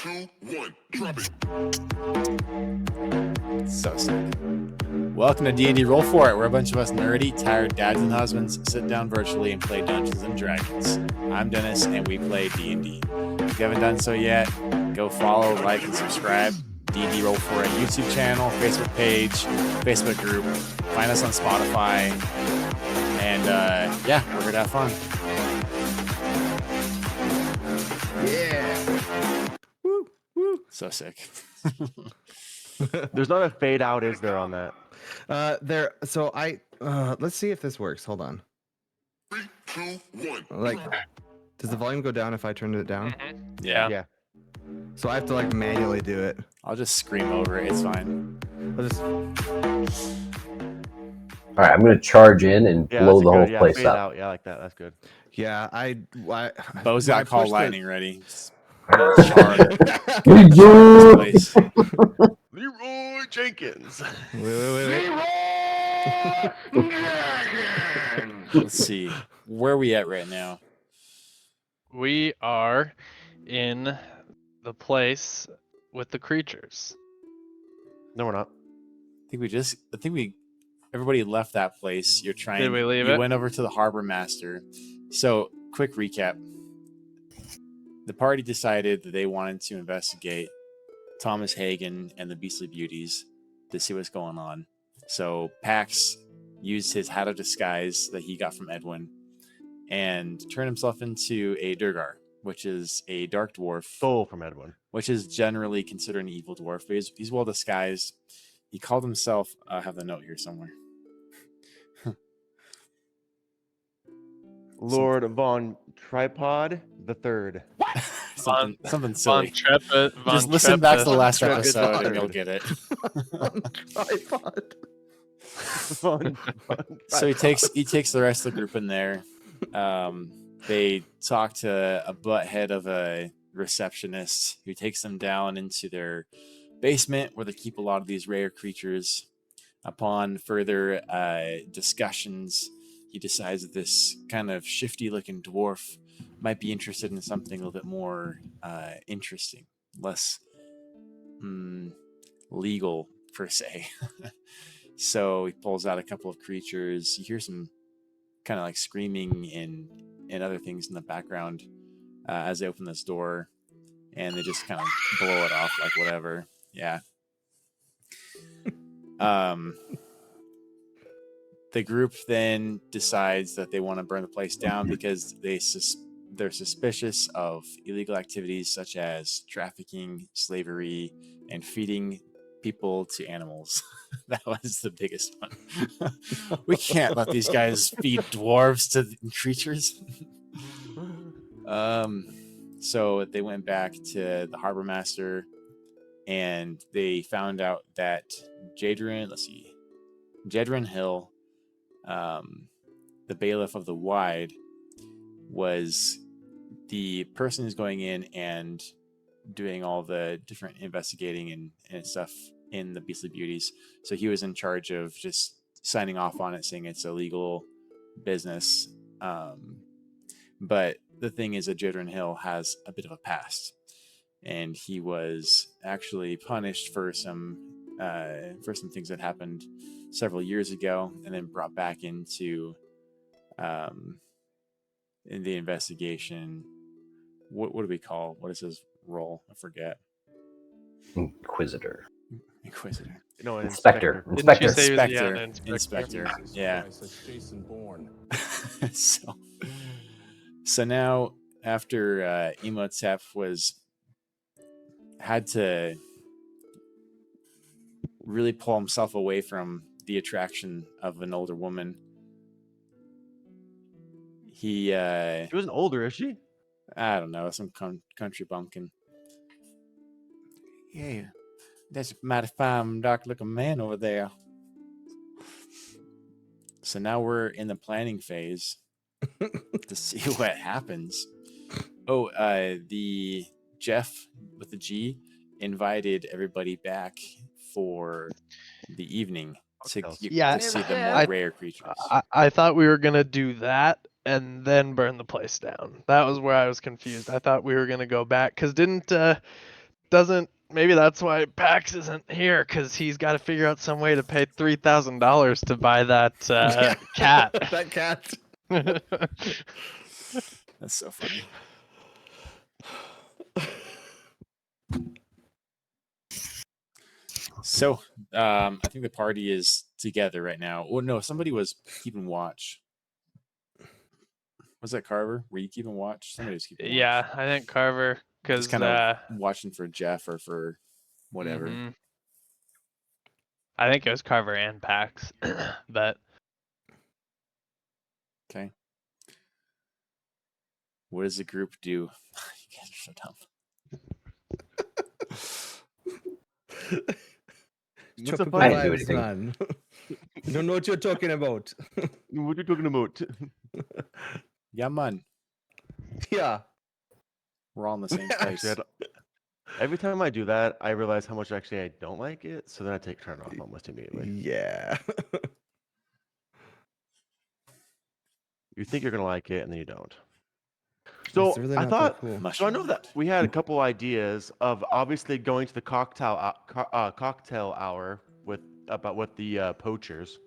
2, 1, drop it. So sick. Welcome to D&D Roll For It, where a bunch of us nerdy, tired dads and husbands sit down virtually and play Dungeons and Dragons. I'm Dennis, and we play D&D. If you haven't done so yet, go follow, like, and subscribe. D&D Roll For It YouTube channel, Facebook page, Facebook group. Find us on Spotify. And yeah, we're here to have fun. Yeah. Woo, woo. So sick. There's not a fade out, is there, on that? So let's see if this works. Hold on. 3, 2, 1. Like, does the volume go down if I turned it down? Yeah. Yeah. So I have to like manually do it. I'll just scream over it. It's fine. I'll just... All right, I'm gonna charge in and Yeah, blow that's the good. whole Yeah, place fade up. out. Yeah, like that. That's good. Yeah, Bo's when I got call pushed the- lightning ready. Charge Leroy! place. Leroy Jenkins. Wait. Let's see. Where are we at right now? We are in the place with the creatures. No, we're not. Everybody left that place. You're trying. Did we leave you it? went over to the harbor master. So, quick recap. The party decided that they wanted to investigate Thomas Hagen and the Beastly Beauties to see what's going on. So, Pax used his hat of disguise that he got from Edwin and turned himself into a Durgar, which is a dark dwarf, Stole from Edwin. which is generally considered an evil dwarf, but he's well disguised. He called himself, I have the note here somewhere. Lord Von Tripod the Third. something silly. Von Just listen back to the Trepid. last Trepid episode and third. you'll get it. Tripod. Von So he Tripod. takes the rest of the group in there. They talk to a butthead of a receptionist who takes them down into their basement where they keep a lot of these rare creatures. Upon further discussions, he decides that this kind of shifty-looking dwarf might be interested in something a little bit more interesting, less legal per se. So he pulls out a couple of creatures. You hear some kind of like screaming and other things in the background as they open this door, and they just kind of blow it off like whatever. Yeah. The group then decides that they want to burn the place down because they're suspicious of illegal activities such as trafficking, slavery, and feeding people to animals. That was the biggest one. We can't let these guys feed dwarves to creatures. So they went back to the harbor master and they found out that Jadrin Hill, the bailiff of the Wide, was the person who's going in and doing all the different investigating and stuff in the Beastly Beauties. So he was in charge of just signing off on it, saying it's a legal business. But the thing is that Jadrin Hill has a bit of a past, and he was actually punished for some things that happened several years ago, and then brought back into in the investigation. What do we call? What is his role? I forget. Inquisitor. Inquisitor. No, Inspector. Didn't you Inspector. say he was the Inspector. inspector? Yeah. Jason Bourne. So now after Imhotep had to really pull himself away from the attraction of an older woman. He She wasn't older, is she? I don't know, some country bumpkin. Yeah, that's a mighty fine, dark-looking man over there. So now we're in the planning phase to see what happens. Oh, the Jeff with the G invited everybody back for the evening to see the more rare creatures. I thought we were gonna do that and then burn the place down. That was where I was confused. I thought we were gonna go back because doesn't. Maybe that's why Pax isn't here, because he's got to figure out some way to pay $3,000 to buy that cat. That cat. That's so funny. So, I think the party is together right now. Oh no, somebody was keeping watch. Was that Carver? Were you keeping watch? Somebody was keeping watch. Yeah, I think Carver, because Just kind of watching for Jeff or for whatever. I think it was Carver and Pax, but Okay. What does the group do? You guys are so dumb. What's Chocolate the fun? I didn't do vibes, anything. man. You don't know what you're talking about. What are you talking about? Yeah, man. Yeah. We're all in the same place. Actually, every time I do that, I realize how much actually I don't like it. So then I take turn off almost immediately. Yeah. You think you're gonna like it, and then you don't. So It's really I not thought. that cool. So I know that we had a couple ideas of obviously going to the cocktail hour with the poachers,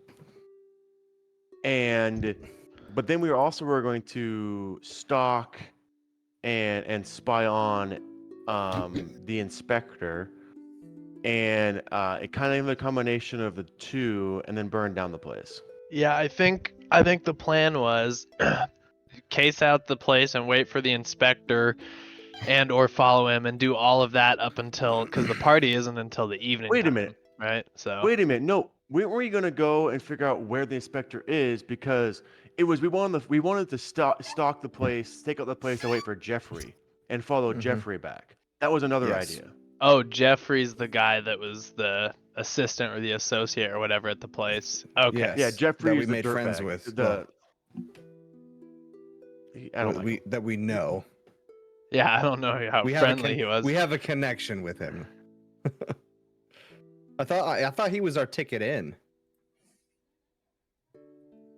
but then we were going to stalk and spy on the inspector, and it kind of a combination of the two, and then burn down the place. yeah, I think the plan was case out the place and wait for the inspector and or follow him and do all of that up until, because the party isn't until the evening. Wait a time, minute. right? So Wait a minute. No, we were going to go and figure out where the inspector is, because we wanted to stalk the place, take out the place, and wait for Jeffrey and follow Jeffrey back. That was another Yes. idea. Oh, Jeffrey's the guy that was the assistant or the associate or whatever at the place. Okay. Yes, Yeah, Jeffrey that we is the made friends dirtbag. with. I don't like him. that we know. Yeah, I don't know how We have a friendly he was. We have a connection with him. I thought he was our ticket in.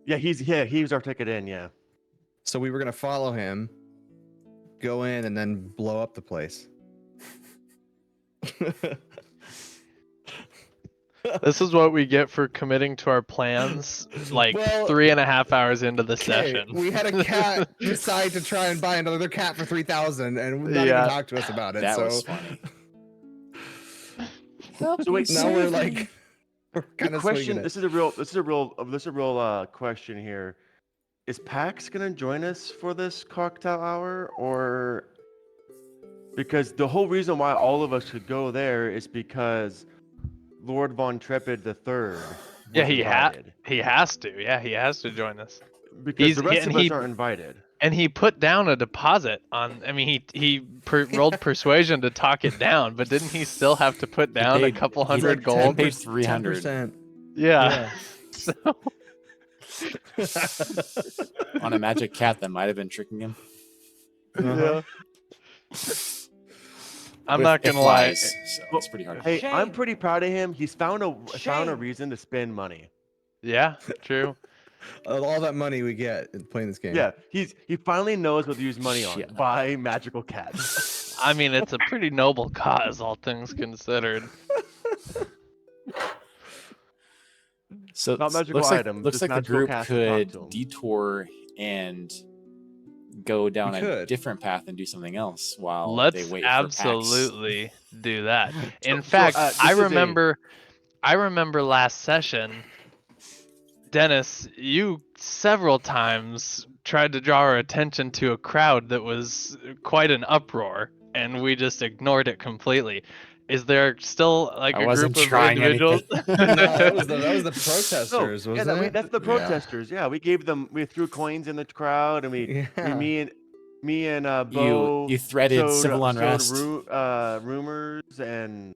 Yeah, he was our ticket in. Yeah. So we were gonna follow him, go in, and then blow up the place. This is what we get for committing to our plans like Well, 3.5 hours into the Okay, session. we had a cat decide to try and buy another cat for 3,000, and not Yeah. even talk to us about it. That so was funny. So wait, now we're like, we're kind the of question. This is a real question here. Is Pax gonna join us for this cocktail hour, or because the whole reason why all of us should go there is because Lord Von Trepid III. Yeah, was he has to. Yeah, he has to join us. Because the rest of us aren't invited. And he put down a deposit on. I mean, he rolled persuasion to talk it down, but didn't he still have to put down a paid- couple he hundred said gold? paid 300. 10%. Yeah. So On a magic cat that might have been tricking him. Uh-huh. I'm With not gonna it lie. flies, so it's pretty hard. Hey, I'm Shame. pretty proud of him. He's found a Shame. reason to spend money. Yeah, true. All that money we get in playing this game. Yeah, he finally knows what to use money on. Shit. Buy magical cats. I mean, it's a pretty noble cause, all things considered. So Not magical looks items, looks just like the magical group cats to talk could to 'em. detour and go down We a could. different path and do something else while Let's they wait absolutely do that. In So, fact, this I is a- remember last session, Dennis, you several times tried to draw our attention to a crowd that was quite an uproar, and we just ignored it completely. Is there still like I a wasn't group of trying individuals? anything. No, that was the protesters, No, wasn't yeah, it? that's the protesters. Yeah, we threw coins in the crowd, and Yeah. me and Bo. you threaded sowed- civil sowed unrest. rumors, and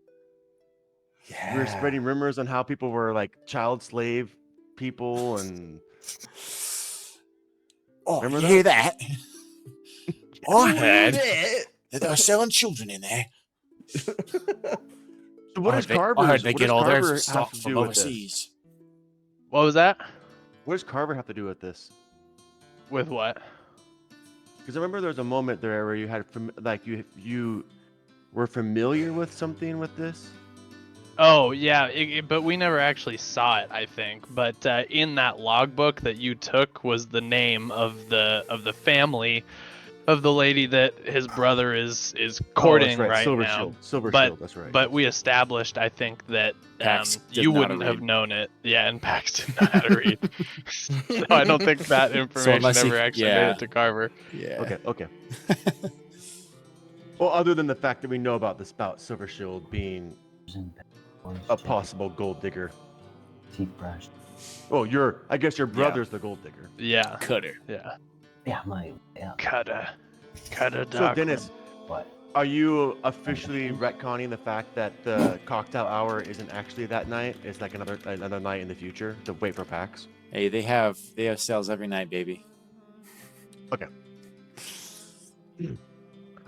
Yeah. we were spreading rumors on how people were like child slave people, and Oh, Remember you that? hear that? I heard that they were selling children in there. so what does Carver? I heard they what get does all their Carver have stuff to from do with this? overseas. What was that? What does Carver have to do with this? With what? Because I remember there was a moment there where you had like you were familiar with something with this? Oh yeah, but we never actually saw it, I think. But in that logbook that you took was the name of the family of the lady that his brother is Oh, that's courting right. right Silver now. Shield. Silver But Shield. That's right. but we established, I think, that Pax did you not wouldn't have read. known it. Yeah, and Pax didn't know how to read. So I don't think that information unless he- ever actually made yeah. it to Carver. Yeah. Okay. Okay. Well, other than the fact that we know about the spout Silver Shield being a possible gold digger. Toothbrush. Oh, I guess your brother's the gold digger. Yeah. Cutter. Yeah. Yeah, yeah. Cutter. So Darkroom. Dennis, What? are you officially retconning the fact that the cocktail hour isn't actually that night? It's like another night in the future to wait for PAX? Hey, they have sales every night, baby. Okay.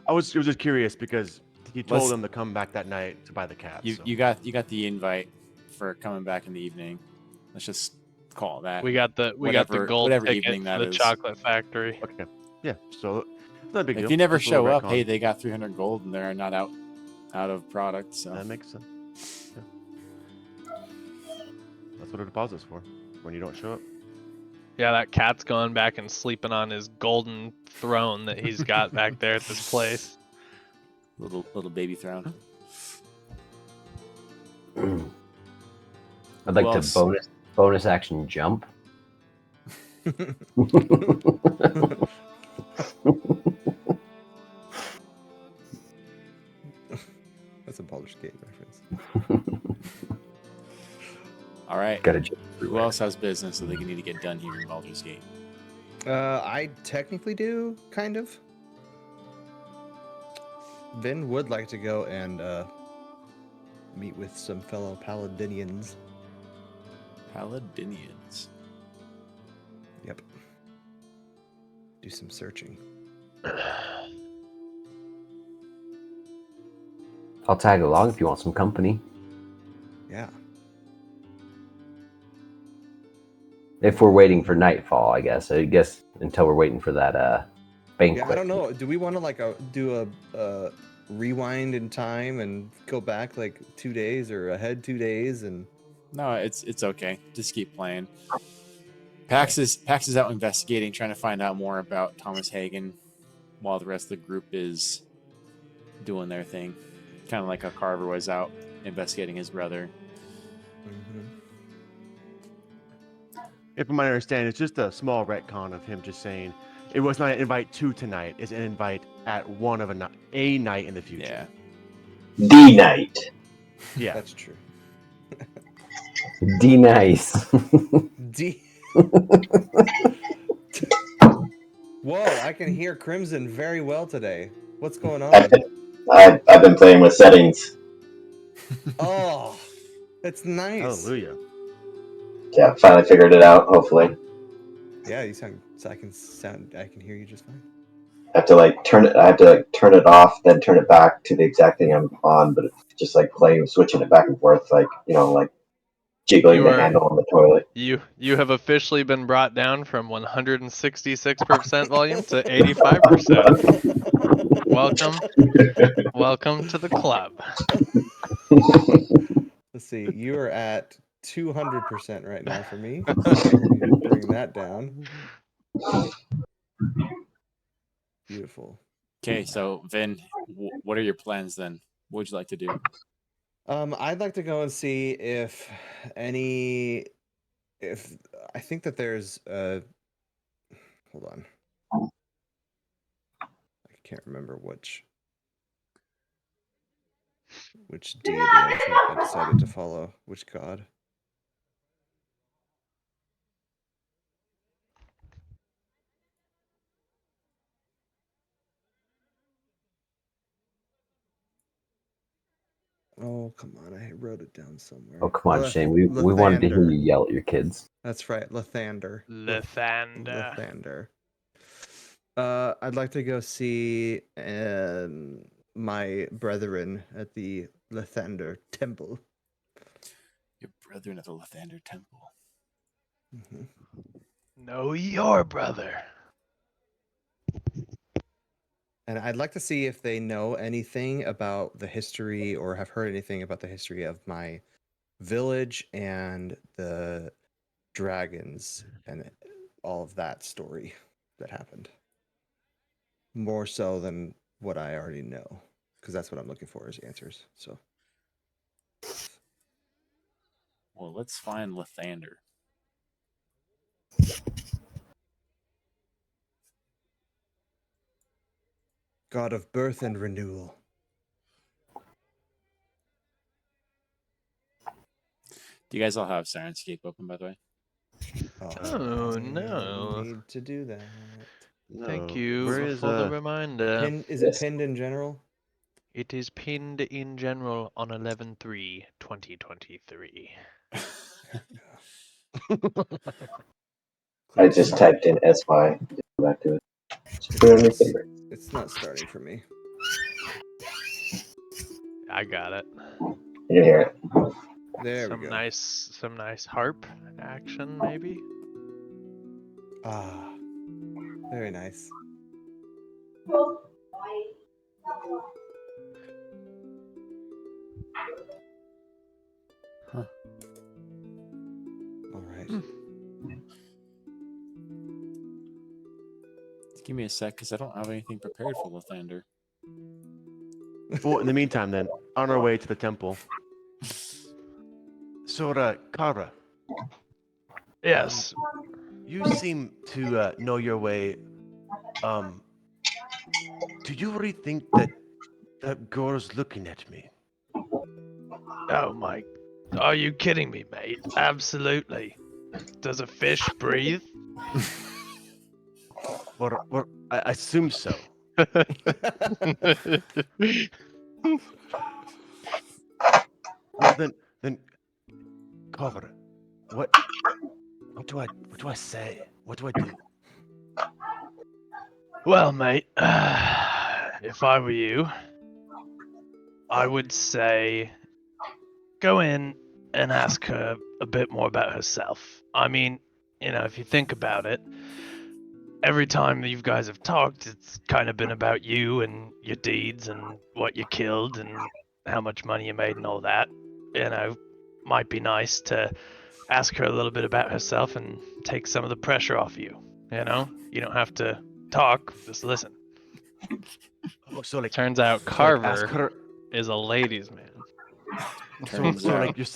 I was just curious because he told Let's- them to come back that night to buy the cat. You so. you got the invite for coming back in the evening. Let's just call it that. We got the Whatever- gold whatever ticket evening to that the is. chocolate factory. Okay. Yeah. So it's not a big deal. If you never Just a little show up, retcon. hey, they got 300 gold and they're not out of product. So That makes sense. Yeah. That's what a deposit's for. When you don't show up. Yeah, that cat's going back and sleeping on his golden throne that he's got back there at this place. little baby throne. I'd like Who to else? bonus action jump. That's a Baldur's Gate reference. All right. Gotta jump Who everywhere. else has business that they need to get done here in Baldur's Gate? I technically do, kind of. Vin would like to go and meet with some fellow Paladinians. Paladinians. Yep. Do some searching. I'll tag along if you want some company. Yeah. If we're waiting for nightfall, I guess. I guess until we're waiting for that banquet. Yeah, I don't know. Do we want to do a rewind in time and go back like 2 days or ahead 2 days and? No, it's okay. Just keep playing. Pax is out investigating, trying to find out more about Thomas Hagen, while the rest of the group is doing their thing. Kind of like how Carver was out investigating his brother. Mhm. If from my understanding, it's just a small retcon of him just saying it was not an invite to tonight. It's an invite at one of a night in the future. Yeah. D night. Yeah. That's true. D nice. D. Whoa! I can hear Crimson very well today. What's going on? I've been playing with settings. Oh, it's nice. Hallelujah. Yeah, finally figured it out. Hopefully, Yeah, you sound. So I can hear you just fine. I have to turn it off, then turn it back to the exact thing I'm on. But it's just like switching it back and forth, like jiggling You the are- handle on the toilet. You have officially been brought down from 166% volume to 85%. Welcome to the club. Let's see. You are at 200% right now for me. So we need to bring that down. Beautiful. Okay, so Vin, what are your plans then? What would you like to do? I'd like to go and see if I think that there's hold on. I can't remember which deity I decided to follow, which god. Oh, come on. I wrote it down somewhere. Oh, come on, Shane. We wanted to hear Lathander. you yell at your kids. That's right, Lathander. Lathander. Lathander. I'd like to go see my brethren at the Lathander Temple. Your brethren at the Lathander Temple. Mhm. Know your brother. And I'd like to see if they know anything about the history or have heard anything about the history of my village and the dragons and all of that story that happened. More so than what I already know, because that's what I'm looking for is answers. So, Well, let's find Lathander. God of birth and renewal. Do you guys all have Sirenscape open, by the way? Oh, I no. need to do that. Thank No. you Where is for the reminder. Is it pinned in general? It is pinned in general on 11/3/2023. I just typed in SY. Just go back to it. Just put it on your favorite. It's not starting for me. I got it. You can hear it. There some we go. some nice harp action, maybe. Ah, very nice. Huh. All right. Just give me a sec, because I don't have anything prepared for Lathander. Well, in the meantime, then, on our way to the temple. So, Kara, Yes. you seem to know your way. Do you really think that girl's looking at me? Oh my. Are you kidding me, mate? Absolutely. Does a fish breathe? Well, I assume so. Well, then, Kara, what do I say? What do I do? Well, mate, if I were you, I would say go in and ask her a bit more about herself. I mean, if you think about it, every time that you guys have talked, it's kind of been about you and your deeds and what you killed and how much money you made and all that. Might be nice to ask her a little bit about herself and take some of the pressure off you. You don't have to talk, just listen. Oh, so like, Turns out ask Carver her. is a ladies' man. Turns So out. like you're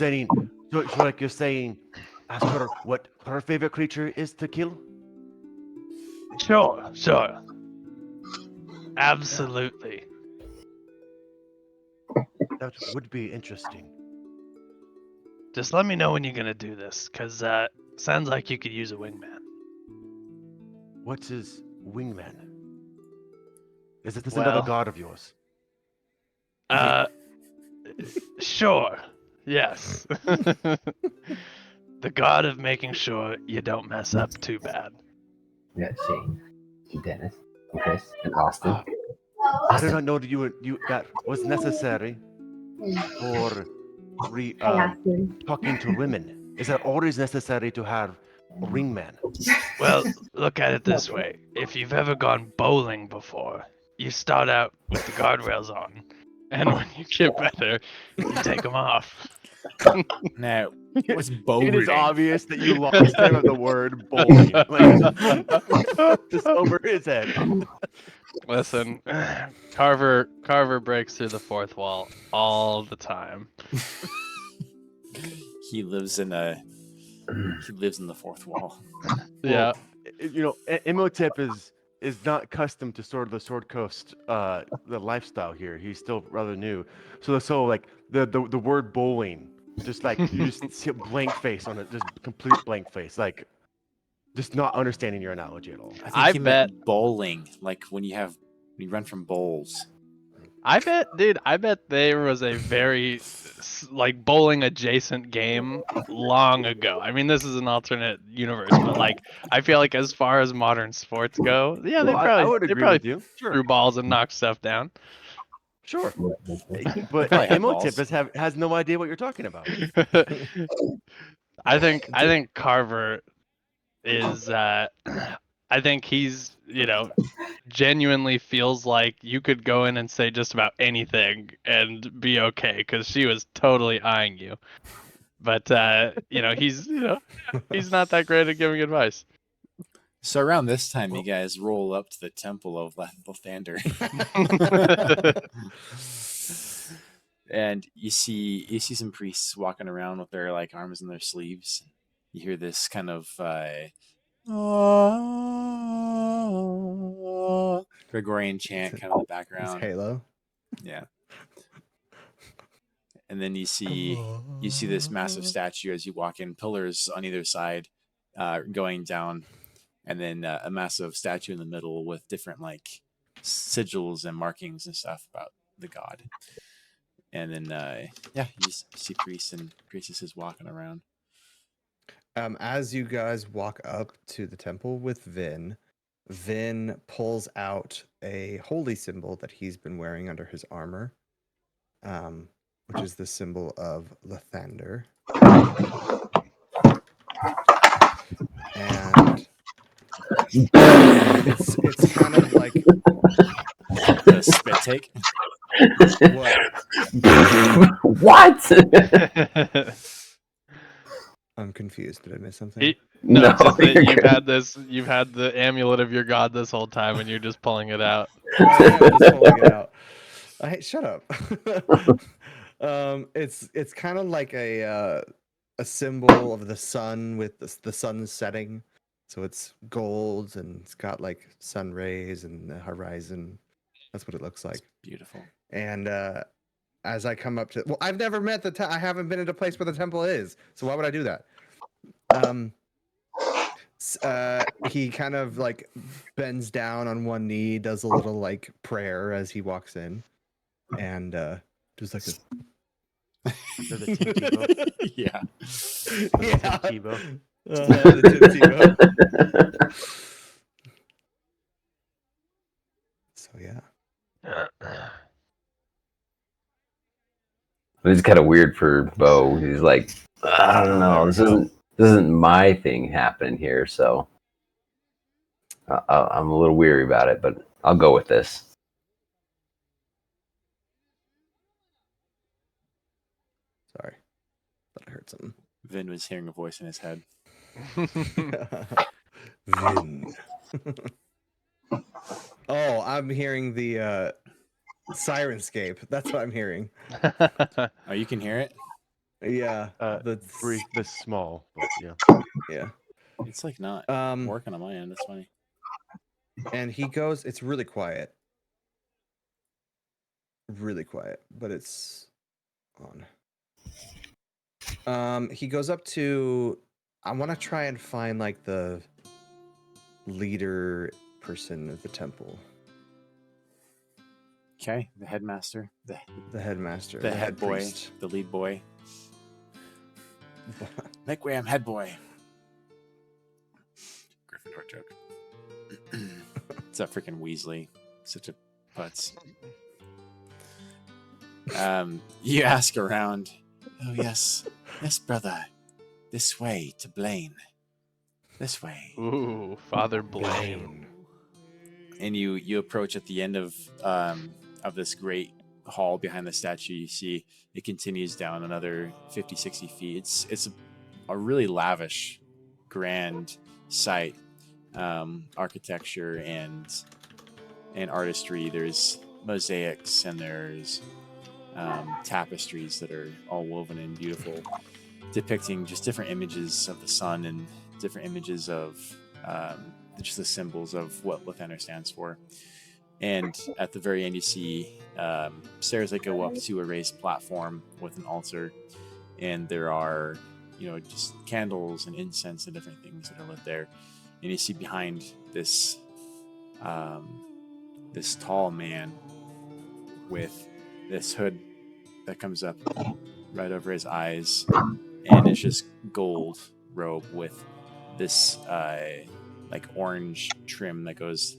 saying, ask her what her favorite creature is to kill. Sure. Absolutely. That would be interesting. Just let me know when you're gonna do this, cause sounds like you could use a wingman. What's his wingman? Is this Well- another god of yours? Sure. Yes. The god of making sure you don't mess up too bad. We got Shane, Dennis, and Chris, and Austin. I do not know that that was necessary for talking to women. Is that always necessary to have a wingman? Well, look at it this way. If you've ever gone bowling before, you start out with the guardrails on, and when you get better, you take them off. Now, what's It bowling? is obvious that you lost him at the word bowling. Like, just over his head. Listen, Carver breaks through the fourth wall all the time. He lives in the fourth wall. Yeah. Imhotep is not accustomed to sort of the Sword Coast the lifestyle here. He's still rather new. So like the word bowling, just like you just see a blank face on it, just complete blank face, like just not understanding your analogy at all. I think I he meant bowling, like when you run from bowls. I bet there was a very like bowling adjacent game long ago. I mean, this is an alternate universe, but like I feel like as far as modern sports go, yeah, Well, I would they agree probably with you. Sure, threw balls and knocked stuff down. sure. Probably But had Imhotep balls. has no idea what you're talking about. I think Carver is I I think he's, genuinely feels like you could go in and say just about anything and be okay because she was totally eyeing you. But he's he's not that great at giving advice. So around this time, you guys roll up to the temple of Lathander. And you see some priests walking around with their like arms in their sleeves. You hear this kind of Gregorian chant kind of in the It's background. Halo. Yeah. And then you see this massive statue as you walk in, pillars on either side going down, and then a massive statue in the middle with different like sigils and markings and stuff about the god. And then you see priests and priestesses walking around. As you guys walk up to the temple with Vin pulls out a holy symbol that he's been wearing under his armor, which is the symbol of Lathander. And it's kind of like The spit take. What? What? I'm confused. Did I miss something? No, it's just that you're you've had the amulet of your god this whole time, and you're just pulling it out. I'm just pulling it out. Hey, shut up. It's kind of like a symbol of the sun with the sun setting. So it's gold and it's got like sun rays and the horizon. That's what it looks like. It's beautiful. And as I come up to, well, I've never met I haven't been at a place where the temple is. So why would I do that? He kind of like bends down on one knee, does a little like prayer as he walks in, and just like The Tim Tebow. Yeah. yeah, Tim Tebow. the Tim Tebow. So yeah, It's kind of weird for Bo. He's like, I don't know. This isn't my thing happening here, so I'm a little weary about it, but I'll go with this. sorry, thought I heard something. Vin was hearing a voice in his head. Vin. Oh, I'm hearing the Sirenscape. That's what I'm hearing. Oh, you can hear it? Yeah, The small, but yeah. yeah. It's like not Um, working on my end. That's funny. and he goes. It's really quiet, but it's on. He goes up to. I want to try and find like the leader person of the temple, Okay, the headmaster, the headmaster, head head boy, priest. the lead boy. Make way, I'm head boy. Gryffindor joke. It's that freaking Weasley. Such a putz. You ask around. Oh yes, yes, brother. This way to Bane. This way. Ooh, Father Blaine. And you approach at the end of this great hall behind the statue. You see it continues down another 50, 60 feet. It's a really lavish, grand site. Architecture and artistry. There's mosaics and there's tapestries that are all woven and beautiful, depicting just different images of the sun and different images of just the symbols of what Lathander stands for. And at the very end, you see stairs that go up to a raised platform with an altar, and there are just candles and incense and different things that are lit there. And you see behind this this tall man with this hood that comes up right over his eyes, and it's just gold robe with this like orange trim that goes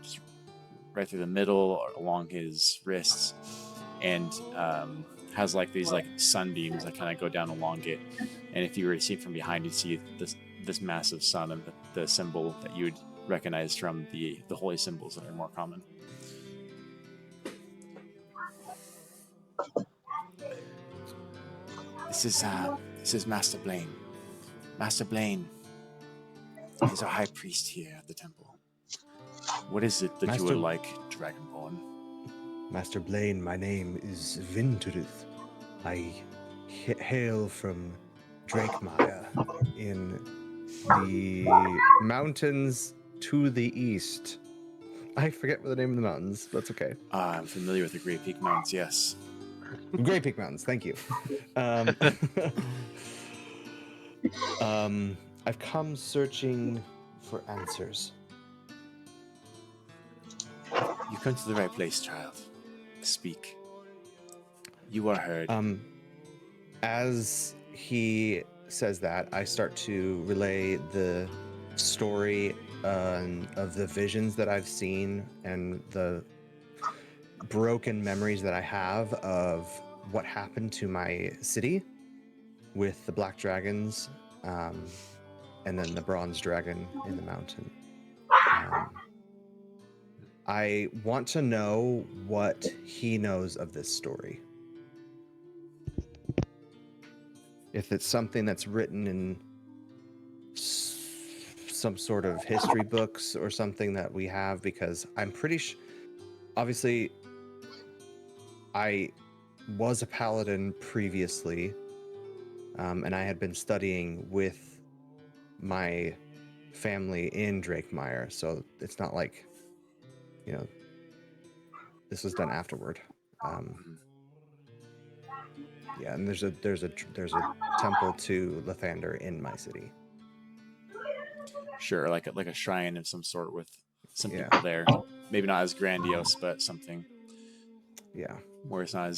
just right through the middle or along his wrists, and has like these like sunbeams that kind of go down along it. And if you were to see it from behind, you'd see this massive sun and the symbol that you would recognize from the holy symbols that are more common. This is Master Bane. Master Bane is our high priest here at the temple. What is it that you would like, Dragonborn? Master Blaine, my name is Vinturith. I hail from Drakemire in the mountains to the east. I forget what the name of the mountains. That's okay. I'm familiar with the Great Peak Mountains, yes. Great Peak Mountains, thank you. I've come searching for answers. You come to the right place, child. Speak. You are heard. As he says that, I start to relay the story of the visions that I've seen and the broken memories that I have of what happened to my city with the black dragons, and then the bronze dragon in the mountain. I want to know what he knows of this story. If it's something that's written in some sort of history books or something that we have, because I'm pretty sure, obviously, I was a paladin previously, and I had been studying with my family in Drakemire, so it's not like, you know, this was done afterward. Yeah, and there's a temple to Lathander in my city. Sure, like a shrine of some sort with some Yeah. people there. Maybe not as grandiose, but something. Yeah. Where it's not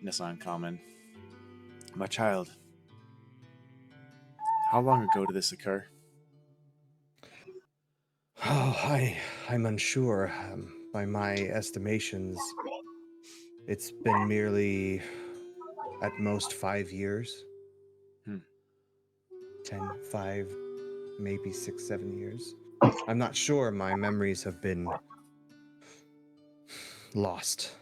necessarily uncommon. My child, how long ago did this occur? Oh, I'm unsure. By my estimations, it's been merely at most 5 years. 10, 5, maybe 6, 7 years. I'm not sure. My memories have been lost.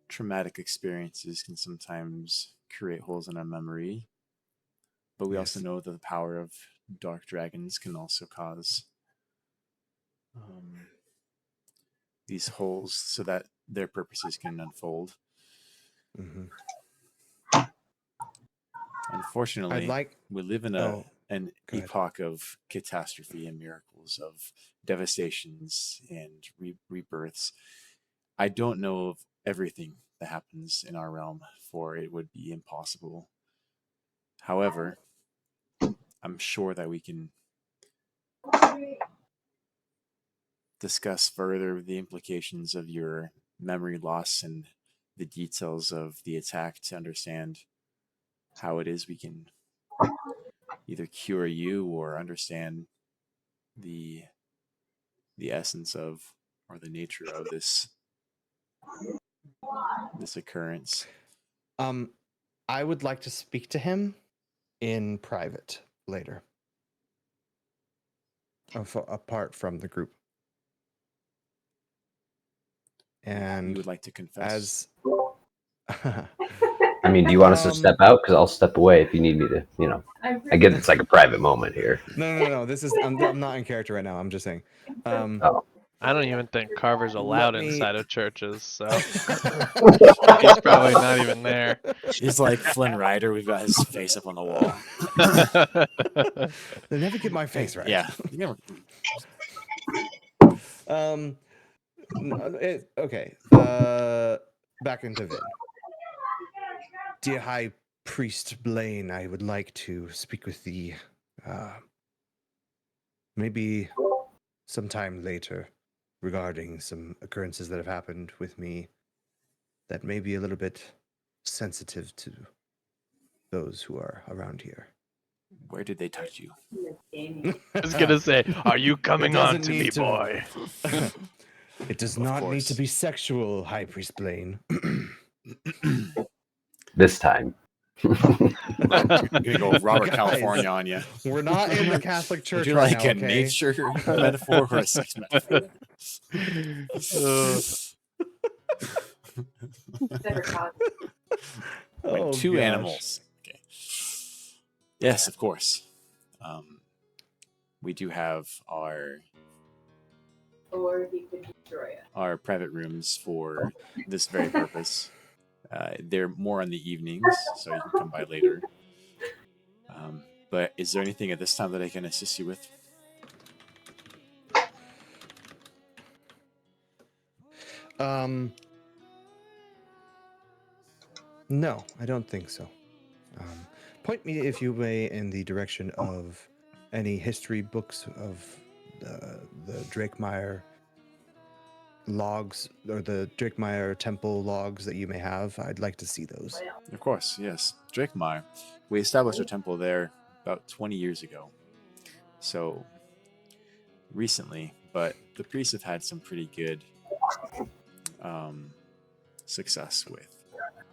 Traumatic experiences can sometimes create holes in our memory, but we also Yes. know that the power of dark dragons can also cause these holes so that their purposes can unfold. Mm-hmm. Unfortunately, we live in an go ahead. epoch of catastrophe and miracles, of devastations and rebirths. I don't know of everything that happens in our realm, for it would be impossible. However, I'm sure that we can discuss further the implications of your memory loss and the details of the attack to understand how it is we can either cure you or understand the essence of or the nature of this occurrence. I would like to speak to him in private later, apart from the group. And You would like to confess? I mean, do you want us to step out? Because I'll step away if you need me to. You know, I get it's like a private moment here. No. This is I'm not in character right now. I'm just saying. I don't even think Carver's allowed Let me- inside of churches, so he's probably not even there. He's like Flynn Rider. We've got his face up on the wall. They never get my face right. Yeah. You never... Okay. Back into Vin. Dear High Priest Blaine, I would like to speak with thee. Maybe sometime later, regarding some occurrences that have happened with me that may be a little bit sensitive to those who are around here. Where did they touch you? I was gonna say, are you coming on to me, need to- boy? It does Of not need to course. be sexual, High Priest Blaine. This time. I'm gonna go Robert Guys. California on you. We're not in the Catholic Would Church you right like now, a okay? nature metaphor or a sex metaphor? Wait, Oh, two gosh. animals. Okay. Yes, of course. We do have our private rooms for this very purpose. They're more on the evenings, so you can come by later. But is there anything at this time that I can assist you with? No, I don't think so. Point me, if you may, in the direction of any history books of the Drakemire logs or the Drakemire temple logs that you may have. I'd like to see those. Of course, yes. Drakemire. We established a temple there about 20 years ago. So recently, but the priests have had some pretty good success with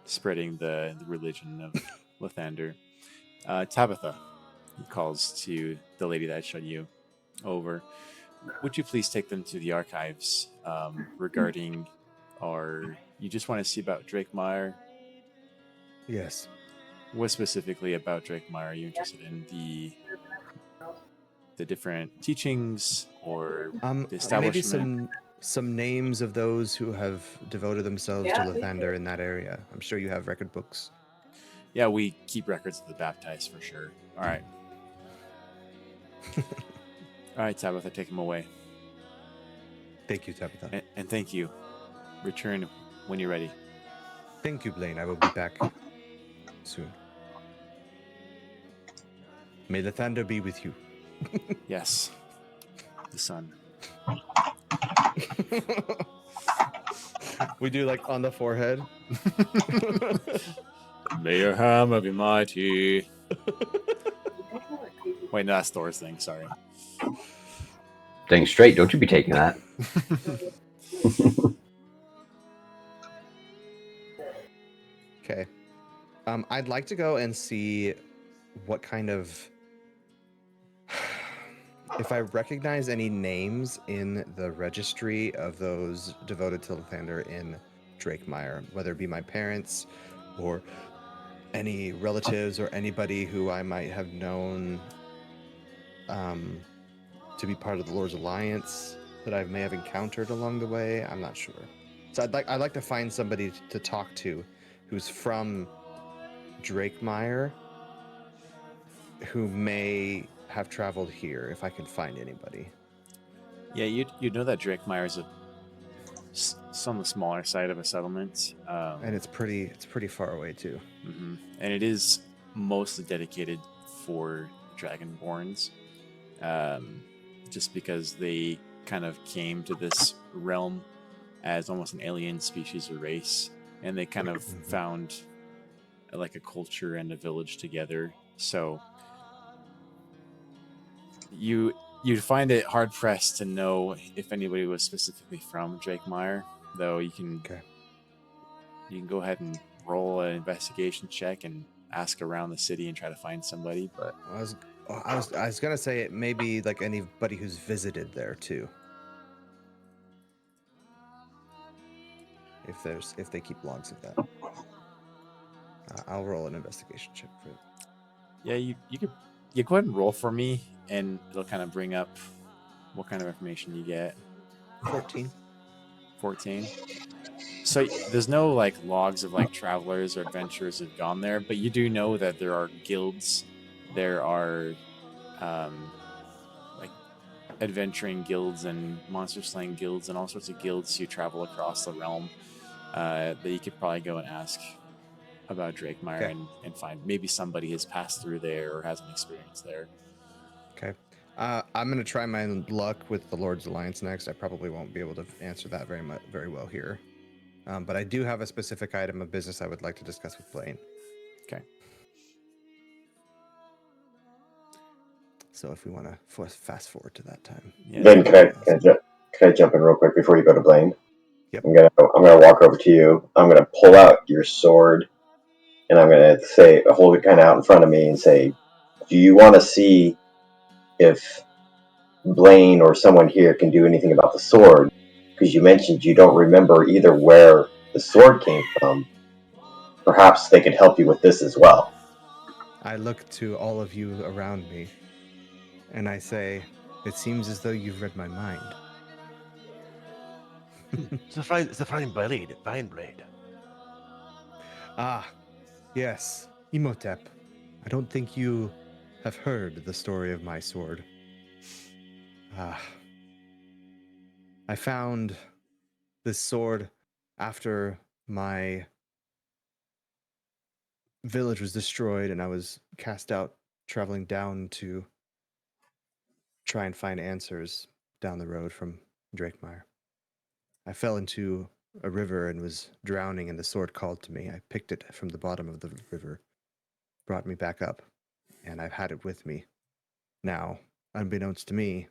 spreading the religion of Lathander. Tabitha, he calls to the lady that showed you over. Would you please take them to the archives regarding our... You just want to see about Drakemire? Yes. What specifically about Drakemire are you interested in? The different teachings or the establishment? Maybe some names of those who have devoted themselves to Lathander in that area. I'm sure you have record books. Yeah, we keep records of the baptized for sure. All right. All right, Tabitha, take him away. Thank you, Tabitha. And thank you. Return when you're ready. Thank you, Blaine. I will be back soon. May Lathander be with you. Yes. The sun. We do like on the forehead. May your hammer be mighty. Wait, no, that's Thor's thing. Sorry. Dang straight, don't you be taking that. Okay. I'd like to go and see what kind of... If I recognize any names in the registry of those devoted to Lathander in Drakemire, whether it be my parents or any relatives or anybody who I might have known to be part of the Lord's Alliance that I may have encountered along the way. I'm not sure. So I'd like to find somebody to talk to who's from Drakemire who may have traveled here, if I can find anybody. Yeah, you'd know that Drakemire is on the smaller side of a settlement. And it's pretty far away too. Mm-hmm. And it is mostly dedicated for Dragonborns. Just because they kind of came to this realm as almost an alien species or race, and they kind of found like a culture and a village together. So you'd find it hard pressed to know if anybody was specifically from Drakemire, though you can go ahead and roll an investigation check and ask around the city and try to find somebody. But I was gonna say it may be like anybody who's visited there too. If they keep logs of that. I'll roll an investigation check for it. Yeah, you go ahead and roll for me, and it'll kind of bring up what kind of information you get. 14. 14. So there's no like logs of like travelers or adventurers who've gone there, but you do know that there are guilds. There are like adventuring guilds and monster slaying guilds and all sorts of guilds who travel across the realm that you could probably go and ask about Drakemire and find maybe somebody has passed through there or has an experience there. Okay. I'm going to try my luck with the Lord's Alliance next. I probably won't be able to answer that very well here. But I do have a specific item of business I would like to discuss with Blaine. Okay. So if we want to fast forward to that time. Yeah. Ben, can I jump in real quick before you go to Blaine? Yep. I'm gonna walk over to you. I'm gonna pull out your sword and I'm going to say, hold it kind of out in front of me and say, do you want to see if Blaine or someone here can do anything about the sword? Because you mentioned you don't remember either where the sword came from. Perhaps they could help you with this as well. I look to all of you around me, and I say, it seems as though you've read my mind. It's a fine blade. Fine blade. Ah, yes, Imhotep. I don't think you have heard the story of my sword. Ah, I found this sword after my village was destroyed and I was cast out traveling down to try and find answers down the road from Drakemire. I fell into a river and was drowning, and the sword called to me. I picked it from the bottom of the river, brought me back up, and I've had it with me. Now, unbeknownst to me,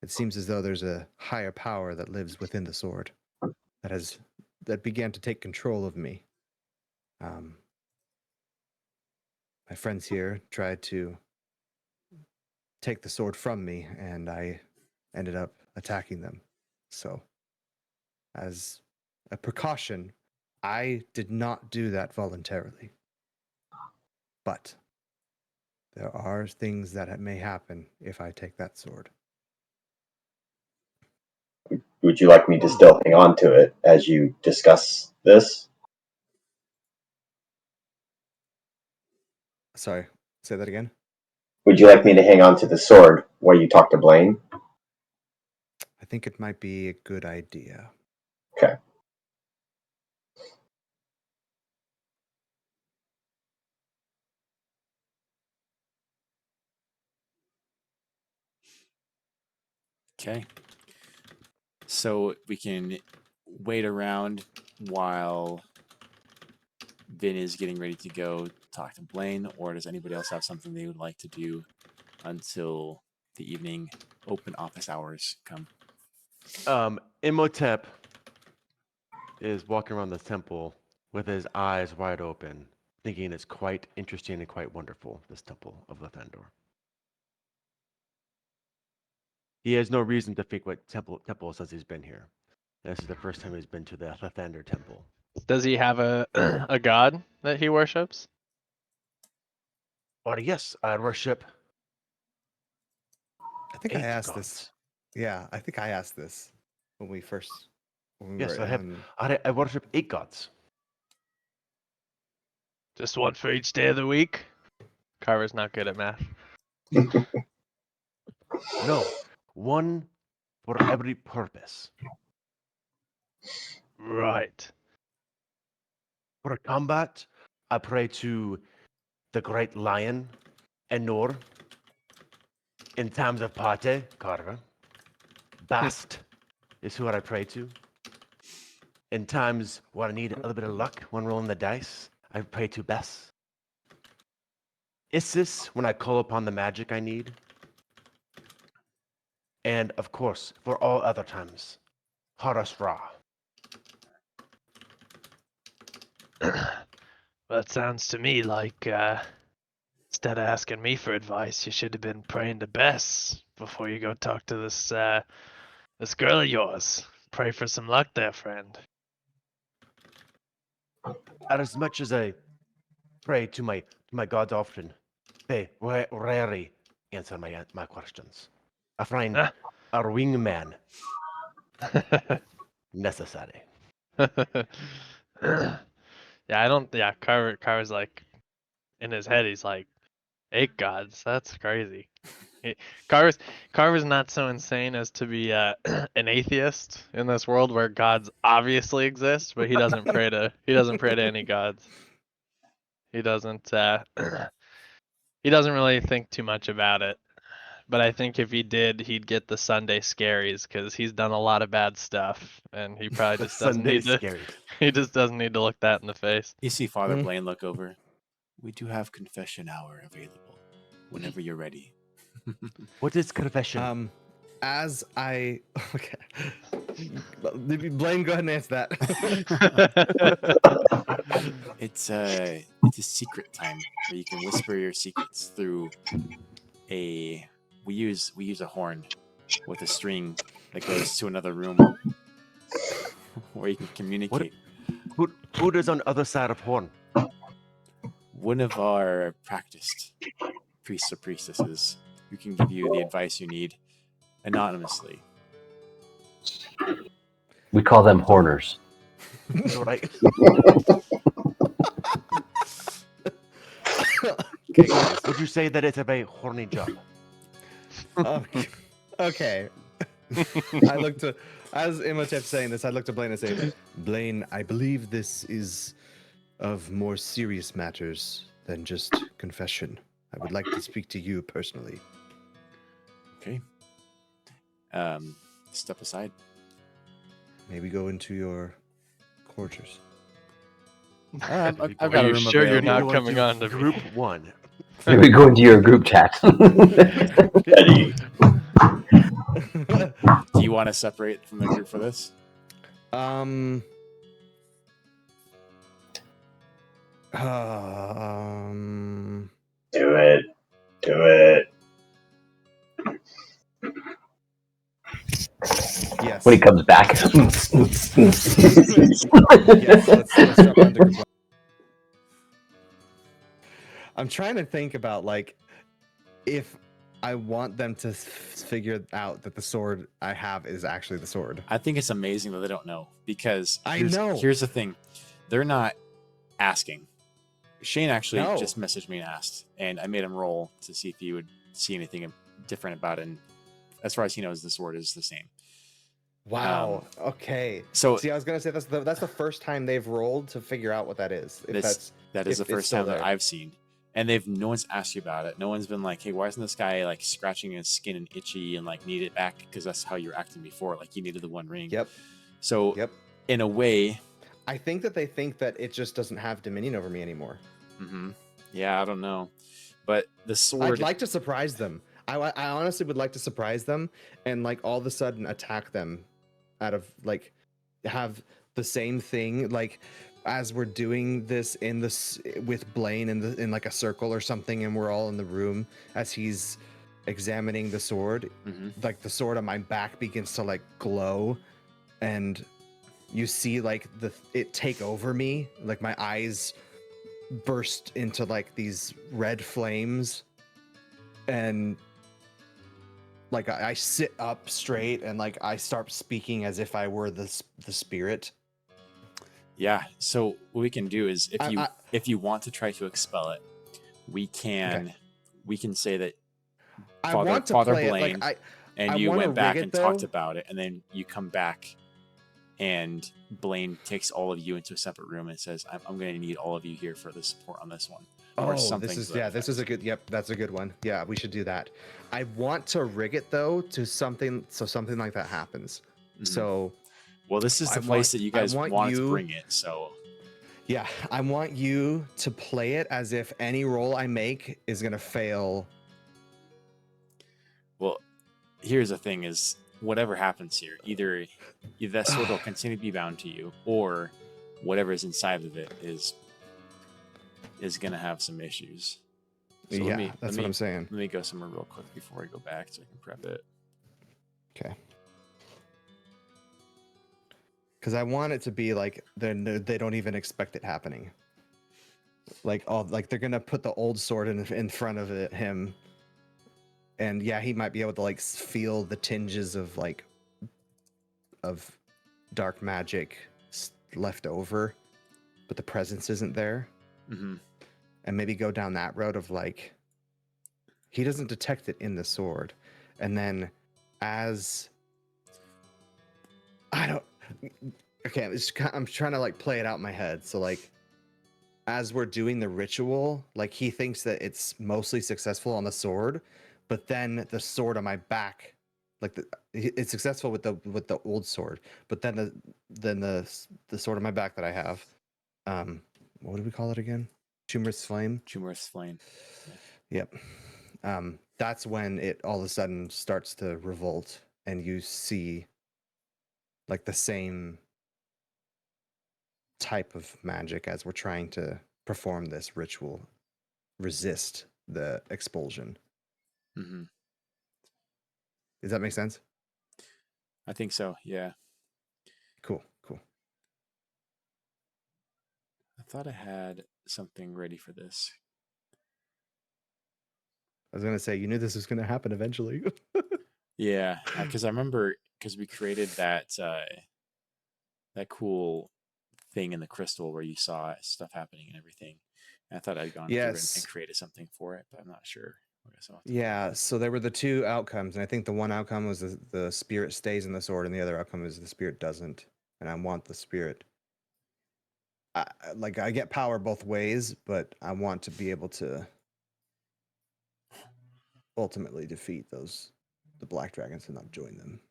it seems as though there's a higher power that lives within the sword that began to take control of me. My friends here tried to take the sword from me, and I ended up attacking them. So, as a precaution, I did not do that voluntarily. But there are things that may happen if I take that sword. Would you like me to still hang on to it as you discuss this? Sorry, say that again? Would you like me to hang on to the sword while you talk to Blaine? I think it might be a good idea. Okay. Okay. So we can wait around while Vin is getting ready to go talk to Blaine, or does anybody else have something they would like to do until the evening open office hours come? Imhotep is walking around the temple with his eyes wide open, thinking it's quite interesting and quite wonderful, this temple of Lathandor. He has no reason to think what temple says he's been here. This is the first time he's been to the Lathandor temple. Does he have a a god that he worships? Or yes, I worship I think 8 I asked gods. this. Yeah, I think I asked this when we Yes, were I worship 8 gods. Just one for each day of the week? Carver's not good at math. No, one for every purpose. Right. For combat, I pray to the great lion, Enor. In times of party, Carver. Bast is who I pray to. In times where I need a little bit of luck when rolling the dice, I pray to Bess. Isis when I call upon the magic I need. And of course, for all other times, Horus Ra. That sounds to me like instead of asking me for advice, you should have been praying to Bess before you go talk to this girl of yours. Pray for some luck there, friend. As much as I pray to my gods often, they rarely answer my questions. I find Ah. a wingman necessary. Yeah, Carver's like in his head he's like, 8 gods, that's crazy. He- Carver's not so insane as to be an atheist in this world where gods obviously exist, but he doesn't pray to any gods. He doesn't he doesn't really think too much about it. But I think if he did, he'd get the Sunday scaries because he's done a lot of bad stuff, and he probably The just doesn't Sunday need to. scaries. He just doesn't need to look that in the face. You see Father Mm. Blaine look over. We do have confession hour available whenever you're ready. What is confession? as I okay, Blaine, go ahead and answer that. It's a secret time where you can whisper your secrets through a we use a horn with a string that goes to another room where you can communicate. Who is on the other side of horn? One of our practiced priests or priestesses who can give you the advice you need anonymously. We call them horners. So like, Okay, guys. would you say that it's a very horny job? Okay. I look to, as Imhotep saying this, I look to Blaine and say, Blaine, I believe this is of more serious matters than just confession. I would like to speak to you personally. Okay. Step aside. Maybe go into your quarters. I've Are got a you room sure you're available. not coming on to me? group one? Maybe go into your group chat. Eddie, Do you want to separate from the group for this? Um, do it. Do it. yes. When he comes back. Yes, let's jump onto group one. I'm trying to think about like if I want them to figure out that the sword I have is actually the sword. I think it's amazing that they don't know because I here's, know. here's the thing. They're not asking. Shane actually No. just messaged me and asked, and I made him roll to see if he would see anything different about it. And as far as he knows, the sword is the same. Wow. Okay. So See, I was gonna say that's the first time they've rolled to figure out what that is. If that is if the it's first still time that there. I've seen. And no one's asked you about it. No one's been like, hey, why isn't this guy like scratching his skin and itchy and like need it back? Because that's how you were acting before. Like you needed the one ring. Yep. So Yep. in a way, I think that they think that it just doesn't have dominion over me anymore. yeah, I don't know. But the sword. I'd like to surprise them. I honestly would like to surprise them and like all of a sudden attack them out of like have the same thing like as we're doing this in this with Blaine in like a circle or something and we're all in the room as he's examining the sword, like the sword on my back begins to like glow and you see like it take over me, like my eyes burst into like these red flames and like I sit up straight and like I start speaking as if I were the spirit. Yeah. So what we can do is if you want to try to expel it, we can say that Father Blaine and you went back and talked about it, and then you come back and Blaine takes all of you into a separate room and says, I'm going to need all of you here for the support on this one. Or something. This is a good. Yep, that's a good one. Yeah, we should do that. I want to rig it though to something like that happens. So, well, this is the place that you guys wanted to bring it. So, yeah, I want you to play it as if any roll I make is gonna fail. Well, here's the thing: is whatever happens here, either that sword will continue to be bound to you, or whatever is inside of it is going to have some issues. So yeah, that's what I'm saying. Let me go somewhere real quick before I go back so I can prep it. Okay. Because I want it to be like they don't even expect it happening. Like they're gonna put the old sword in front of him, and yeah, he might be able to like feel the tinges of dark magic left over, but the presence isn't there. And maybe go down that road of like he doesn't detect it in the sword, and then as I don't. Okay, I'm trying to like play it out in my head. So like, as we're doing the ritual, like he thinks that it's mostly successful on the sword, but then the sword on my back, like it's successful with the old sword, but then the sword on my back that I have, what do we call it again? Tumorous flame. Tumorous flame. Yep. That's when it all of a sudden starts to revolt and you see like the same type of magic as we're trying to perform this ritual resist the expulsion. Hmm. Does that make sense? I think so. Yeah. Cool. I thought I had something ready for this. I was gonna say, you knew this was gonna happen eventually. Yeah, because I remember because we created that that cool thing in the crystal where you saw stuff happening and everything. And I thought I'd gone through Yes. and created something for it, but I'm not sure. I guess I'll have to Yeah, find it. so there were the two outcomes, and I think the one outcome was the spirit stays in the sword, and the other outcome is the spirit doesn't. And I want the spirit. I get power both ways, but I want to be able to ultimately defeat the black dragons and not join them.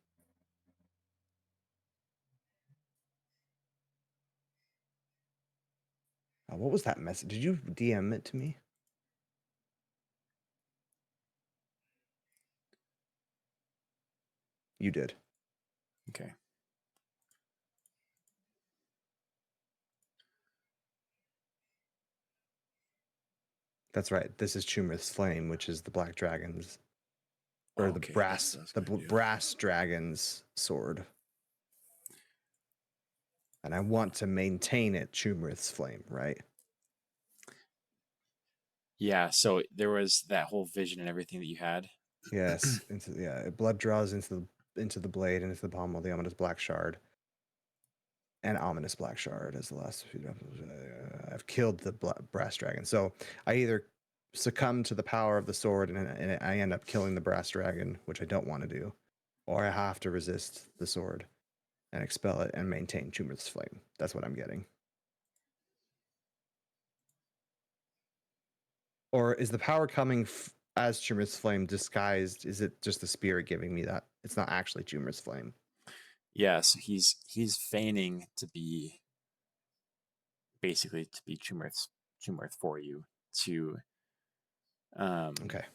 What was that message? Did you DM it to me? You did. Okay. That's right. This is Chumrath's flame, which is the black dragon's, or Oh, the okay, brass, that's what I was gonna do. brass dragon's sword. And I want to maintain it, Chumrath's flame, right? Yeah, so there was that whole vision and everything that you had. Yes. Blood draws into the blade and into the pommel, the ominous black shard. And ominous black shard as the last few. I've killed the brass dragon. So I either succumb to the power of the sword and I end up killing the brass dragon, which I don't want to do, or I have to resist the sword and expel it and maintain Chumrath's flame. That's what I'm getting. Or is the power coming as Chumrath's flame disguised? Is it just the spirit giving me that? It's not actually Chumrath's flame. Yeah, so he's feigning to be basically to be Chumrath for you to Okay.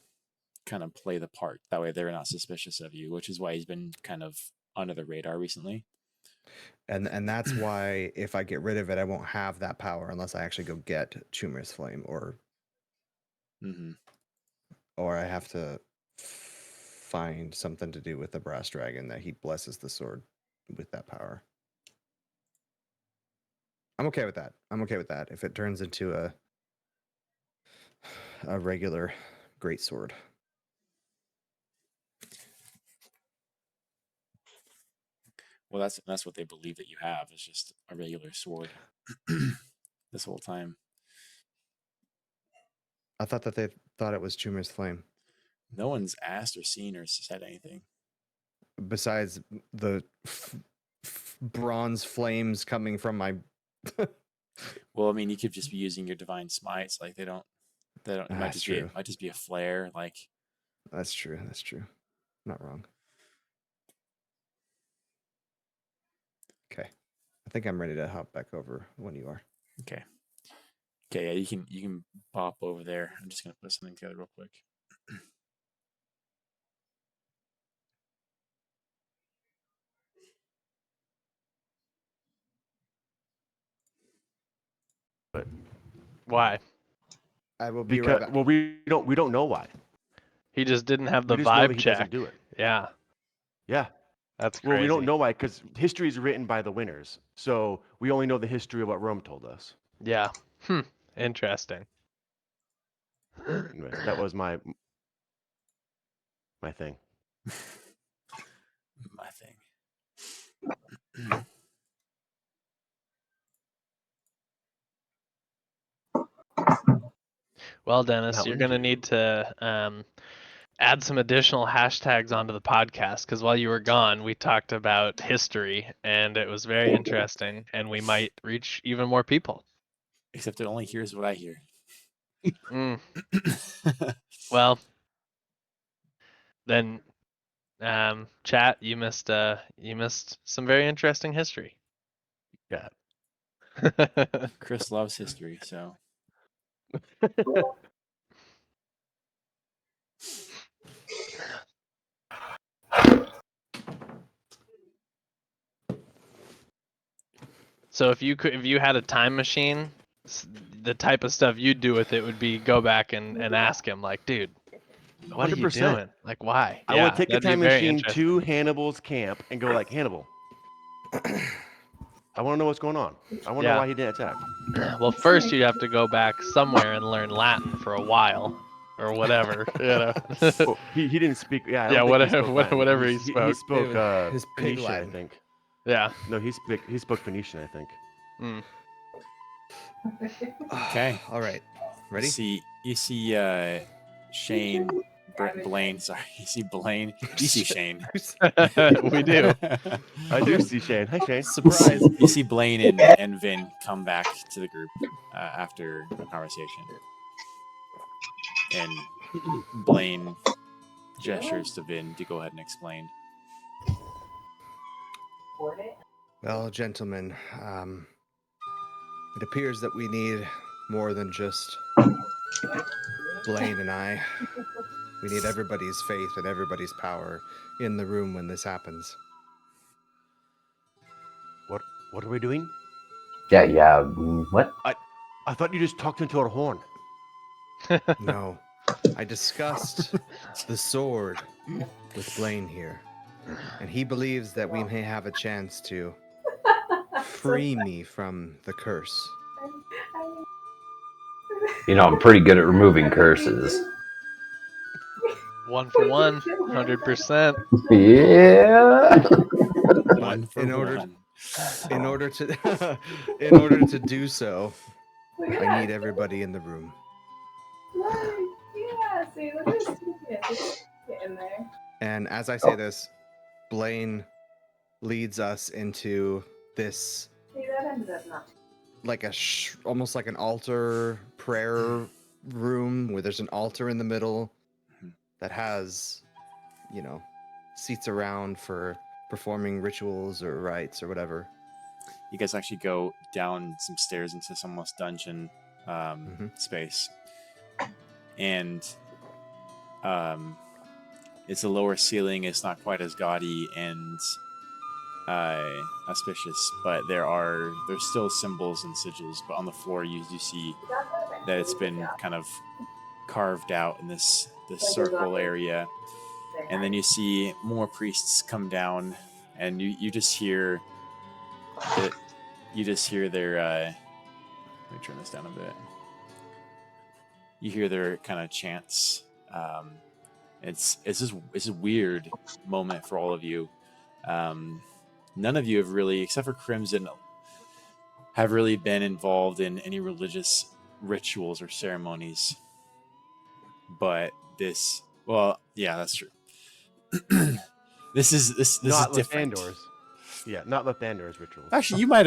kind of play the part. That way they're not suspicious of you, which is why he's been kind of under the radar recently. And that's why if I get rid of it, I won't have that power unless I actually go get Chumrath's flame, or I have to find something to do with the brass dragon that he blesses the sword with that power. I'm okay with that. If it turns into a regular greatsword. Well, that's what they believe that you have, is just a regular sword this whole time. I thought that they thought it was Chumrath's flame. No one's asked or seen or said anything. Besides the bronze flames coming from my. Well, I mean, you could just be using your divine smites. Like they don't. It might That's just true. be a flare. Like That's true. Not wrong. Okay. I think I'm ready to hop back over when you are. okay. Yeah, you can pop over there. I'm just gonna put something together real quick. But Why? I will be because right back. well, we don't know why. He just didn't have the We just know that vibe he check. doesn't do it. Yeah, Yeah. that's crazy. Well, we don't know why because history is written by the winners. So we only know the history of what Rome told us. Yeah. Interesting. Anyways, that was my thing. My thing. Well, Dennis, you're Mountain gonna Dew. need to add some additional hashtags onto the podcast because while you were gone, we talked about history and it was very interesting, and we might reach even more people. Except it only hears what I hear. Mm. Well, then, chat, you missed some very interesting history. Yeah. Chris loves history, so So if you had a time machine, the type of stuff you'd do with it would be go back and ask him like, dude, what are you 100%. doing? Like, why? I want to take a that'd be time very machine interesting. to Hannibal's camp and go like, Hannibal, I want to know what's going on. I want to know Yeah. why he didn't attack. Well, first you'd have to go back somewhere and learn Latin for a while, or whatever, you know. Well, he didn't speak. Yeah, I Yeah, don't think he spoke Latin. whatever he He spoke. spoke His pig Phoenician, I Latin. think. Yeah. No, he spoke Phoenician, I think. Mm. Okay. All right. Ready? You see Shane, Blaine. Sorry, you see Blaine. You see Shane. We do. I do see Shane. Hi, Shane. Surprise. You see Blaine and Vin come back to the group after a conversation, and Blaine gestures to Vin to go ahead and explain. Well, gentlemen, it appears that we need more than just Blaine and I. We need everybody's faith and everybody's power in the room when this happens. What are we doing? Yeah. What? I thought you just talked into our horn. No, I discussed the sword with Blaine here, and he believes that we may have a chance to free me from the curse. You know, I'm pretty good at removing curses. 1 for 1, 100%. Yeah. One for in order- one. In order to, in order to do so, I need everybody in the room. Yeah, see, look at this. Get in there. And as I say this, Blaine leads us into this, See, that ended up not. like almost like an altar prayer room where there's an altar in the middle that has, seats around for performing rituals or rites or whatever. You guys actually go down some stairs into some almost dungeon space, and it's a lower ceiling. It's not quite as gaudy and auspicious, but there's still symbols and sigils. But on the floor, you see that it's been kind of carved out in this circle area, and then you see more priests come down, and you just hear that. You just hear their. Let me turn this down a bit. You hear their kind of chants. It's a weird moment for all of you. None of you have really, except for Crimson, have really been involved in any religious rituals or ceremonies. But this, well, yeah, that's true. This is Not different. Lathander's. Yeah, not Lathander's rituals. Actually, you might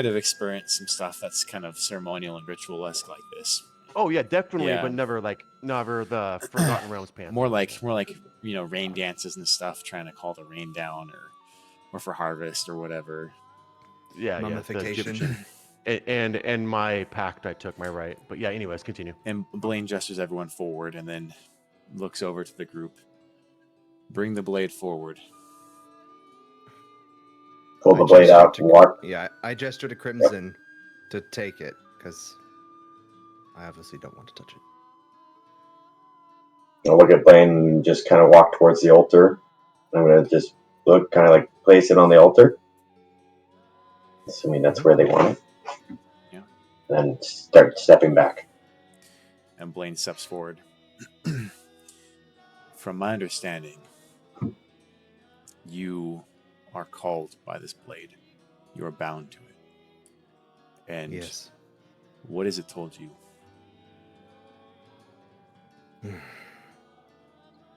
have experienced some stuff that's kind of ceremonial and ritual-esque like this. Oh yeah, definitely, Yeah. but never the Forgotten Realms panther. More like rain dances and stuff, trying to call the rain down, or for harvest or whatever. Yeah, Mummification. And my pact I took my right. But yeah, anyways, continue. And Blaine gestures everyone forward and then looks over to the group. Bring the blade forward. Pull the blade out. Walk. Yeah, I gesture to Crimson to take it because I obviously don't want to touch it. I'll look at Blaine and just kind of walk towards the altar. I'm gonna just look, kind of like place it on the altar, assuming that's where they want it. Yeah. And start stepping back. And Blaine steps forward. From my understanding, you are called by this blade. You are bound to it. And Yes. what has it told you?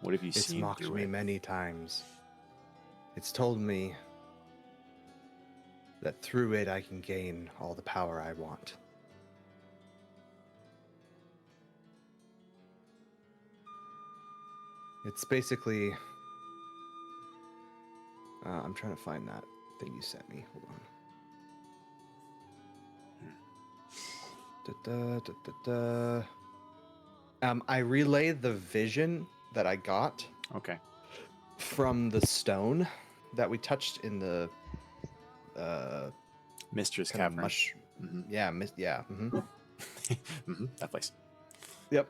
What have you It's seen mocked through me it? many times. It's told me that through it I can gain all the power I want. It's basically... I'm trying to find that thing you sent me. Hold on. I relayed the vision that I got Okay. from the stone that we touched in the Mistress kind of Cavern. mush. Mhm. Yeah, mhm. That place. Yep.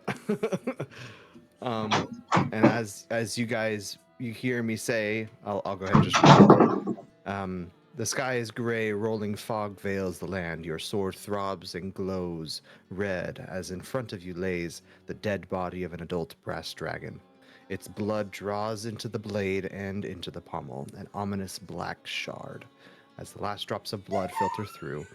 And as you guys hear me say, I'll go ahead and just read it. The sky is gray, rolling fog veils the land. Your sword throbs and glows red as in front of you lays the dead body of an adult brass dragon. Its blood draws into the blade and into the pommel, an ominous black shard. As the last drops of blood filter through,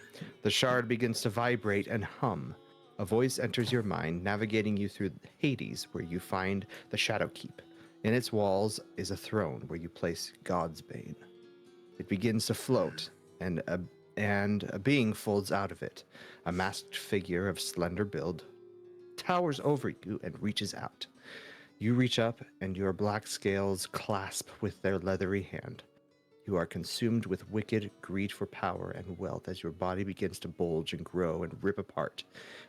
the shard begins to vibrate and hum. A voice enters your mind, navigating you through Hades, where you find the Shadow Keep. In its walls is a throne where you place God's Bane. It begins to float, and a being folds out of it. A masked figure of slender build towers over you and reaches out. You reach up, and your black scales clasp with their leathery hand. You are consumed with wicked greed for power and wealth as your body begins to bulge and grow and rip apart,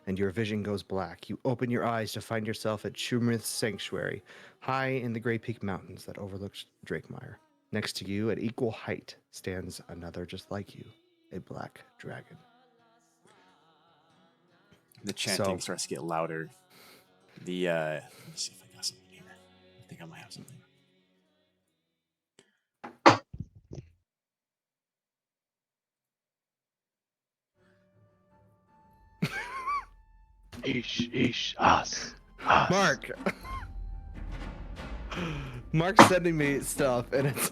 and your vision goes black. You open your eyes to find yourself at Shumrith's sanctuary, high in the Grey Peak Mountains that overlooks Drakemire. Next to you, at equal height, stands another just like you, a black dragon. The chanting So- starts to get louder. Let me see if I got something here. I think I might have something. Eesh, us. Mark! Mark's sending me stuff, and it's...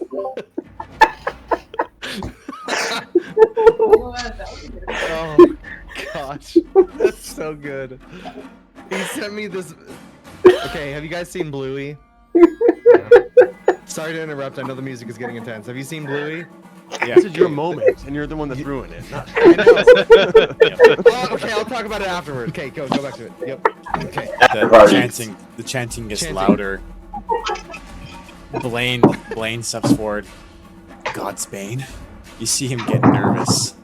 Oh, gosh. That's so good. He sent me this... Okay, have you guys seen Bluey? Sorry to interrupt. I know the music is getting intense. Have you seen Bluey? Yeah. This is your moment, and you're the one that's ruining it. Not I know. Oh, okay, I'll talk about it afterward. Okay, go back to it. Yep. Okay. The chanting gets Chanting. louder. Blaine steps forward. God's Bane. You see him get nervous.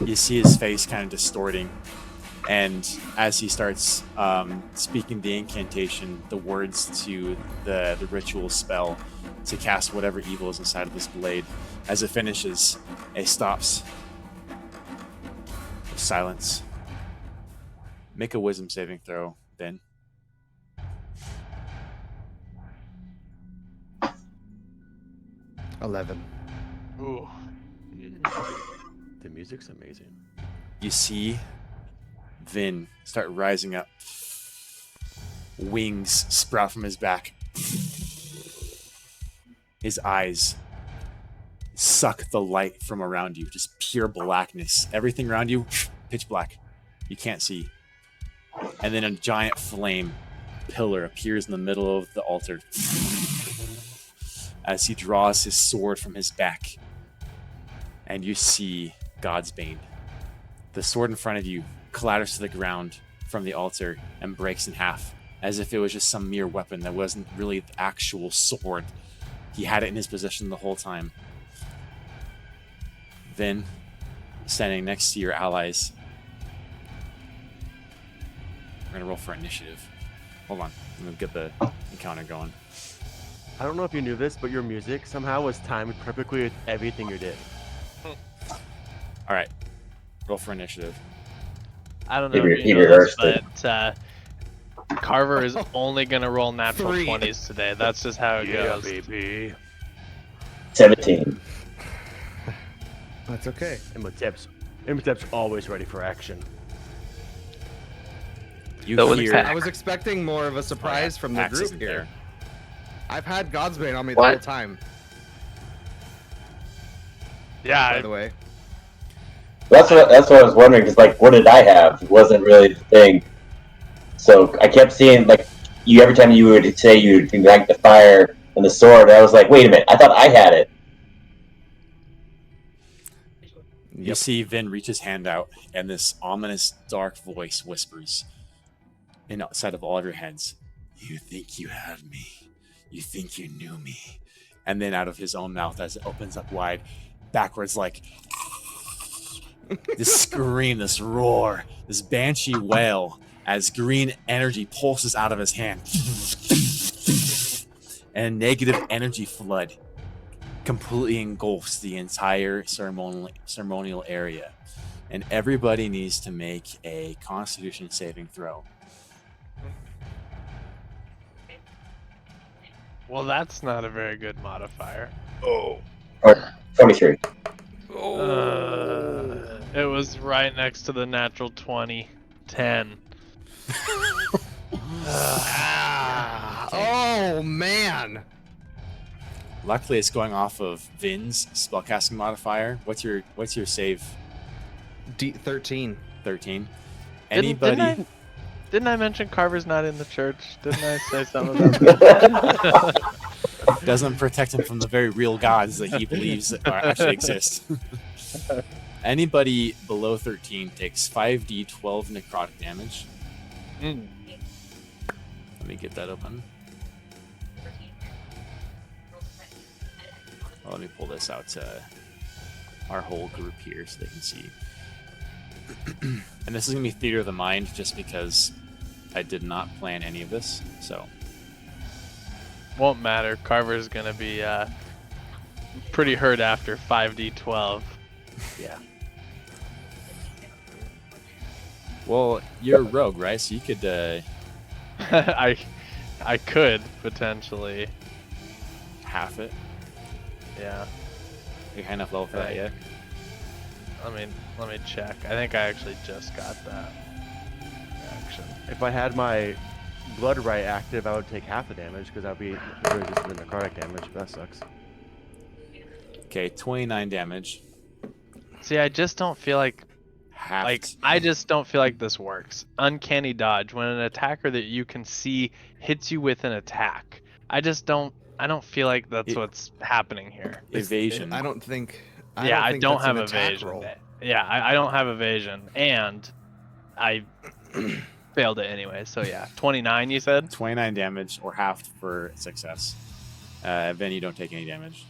You see his face kind of distorting. And as he starts speaking the incantation, the words to the ritual spell to cast whatever evil is inside of this blade, as it finishes, it stops. Silence. Make a wisdom saving throw, Ben. $11. Ooh. The music's amazing. You see Vin start rising up. Wings sprout from his back. His eyes suck the light from around you. Just pure blackness. Everything around you, pitch black. You can't see. And then a giant flame pillar appears in the middle of the altar as he draws his sword from his back. And you see God's Bane. The sword in front of you clatters to the ground from the altar and breaks in half, as if it was just some mere weapon that wasn't really the actual sword. He had it in his possession the whole time. Then, standing next to your allies, we're going to roll for initiative. Hold on, I'm going to get the encounter going. I don't know if you knew this, but your music somehow was timed perfectly with everything you did. All right, roll for initiative. I don't know He if you know this, rehearsed it. but Carver is only gonna roll natural 3. 20s today. That's just how it goes. baby. 17. That's okay. Imhotep's always ready for action. You That was hear Pax. I was expecting more of a surprise from the Pax group isn't here. there. I've had God's Bane on me the What? whole time, by Yeah, the way. That's what I was wondering. Because like, what did I have? It wasn't really the thing. So I kept seeing like you every time you would say you would ignite the fire and the sword. I was like, wait a minute. I thought I had it. You see Vin reach his hand out, and this ominous, dark voice whispers inside of all of your heads, "You think you had me. You think you knew me." And then out of his own mouth, as it opens up wide, backwards like this scream, this roar, this banshee wail, as green energy pulses out of his hand. And a negative energy flood completely engulfs the entire ceremonial area. and everybody needs to make a Constitution saving throw. Well, that's not a very good modifier. Or 23. It was right next to the natural 20. 10. Oh man! Luckily, it's going off of Vin's spellcasting modifier. What's your save? D13. 13. Anybody? Didn't I mention Carver's not in the church? Didn't I say something about that? Doesn't protect him from the very real gods that he believes actually exist. Anybody below 13 takes 5d12 necrotic damage. Mm. Let me get that open. Well, let me pull this out to our whole group here so they can see. And this is going to be theater of the mind just because I did not plan any of this, so. Won't matter. Carver's gonna be pretty hurt after 5d12. Yeah. Well, you're a rogue, right? So you could, I could potentially. half it. Yeah. You're high enough level for that, yeah? Let me check. I think I actually just got that action. If I had my blood right active, I would take half the damage because I'd be resistant to necrotic damage. But that sucks. Okay, 29 damage. See, I just don't feel like Half. I just don't feel like this works. Uncanny dodge. When an attacker that you can see hits you with an attack. I don't feel like that's what's happening here. Evasion. I don't think. I think don't that's have an attack evasion. roll. Yeah, I don't have evasion, and I failed it anyway. So yeah, 29. You said 29 damage or half for success. Then you don't take any damage.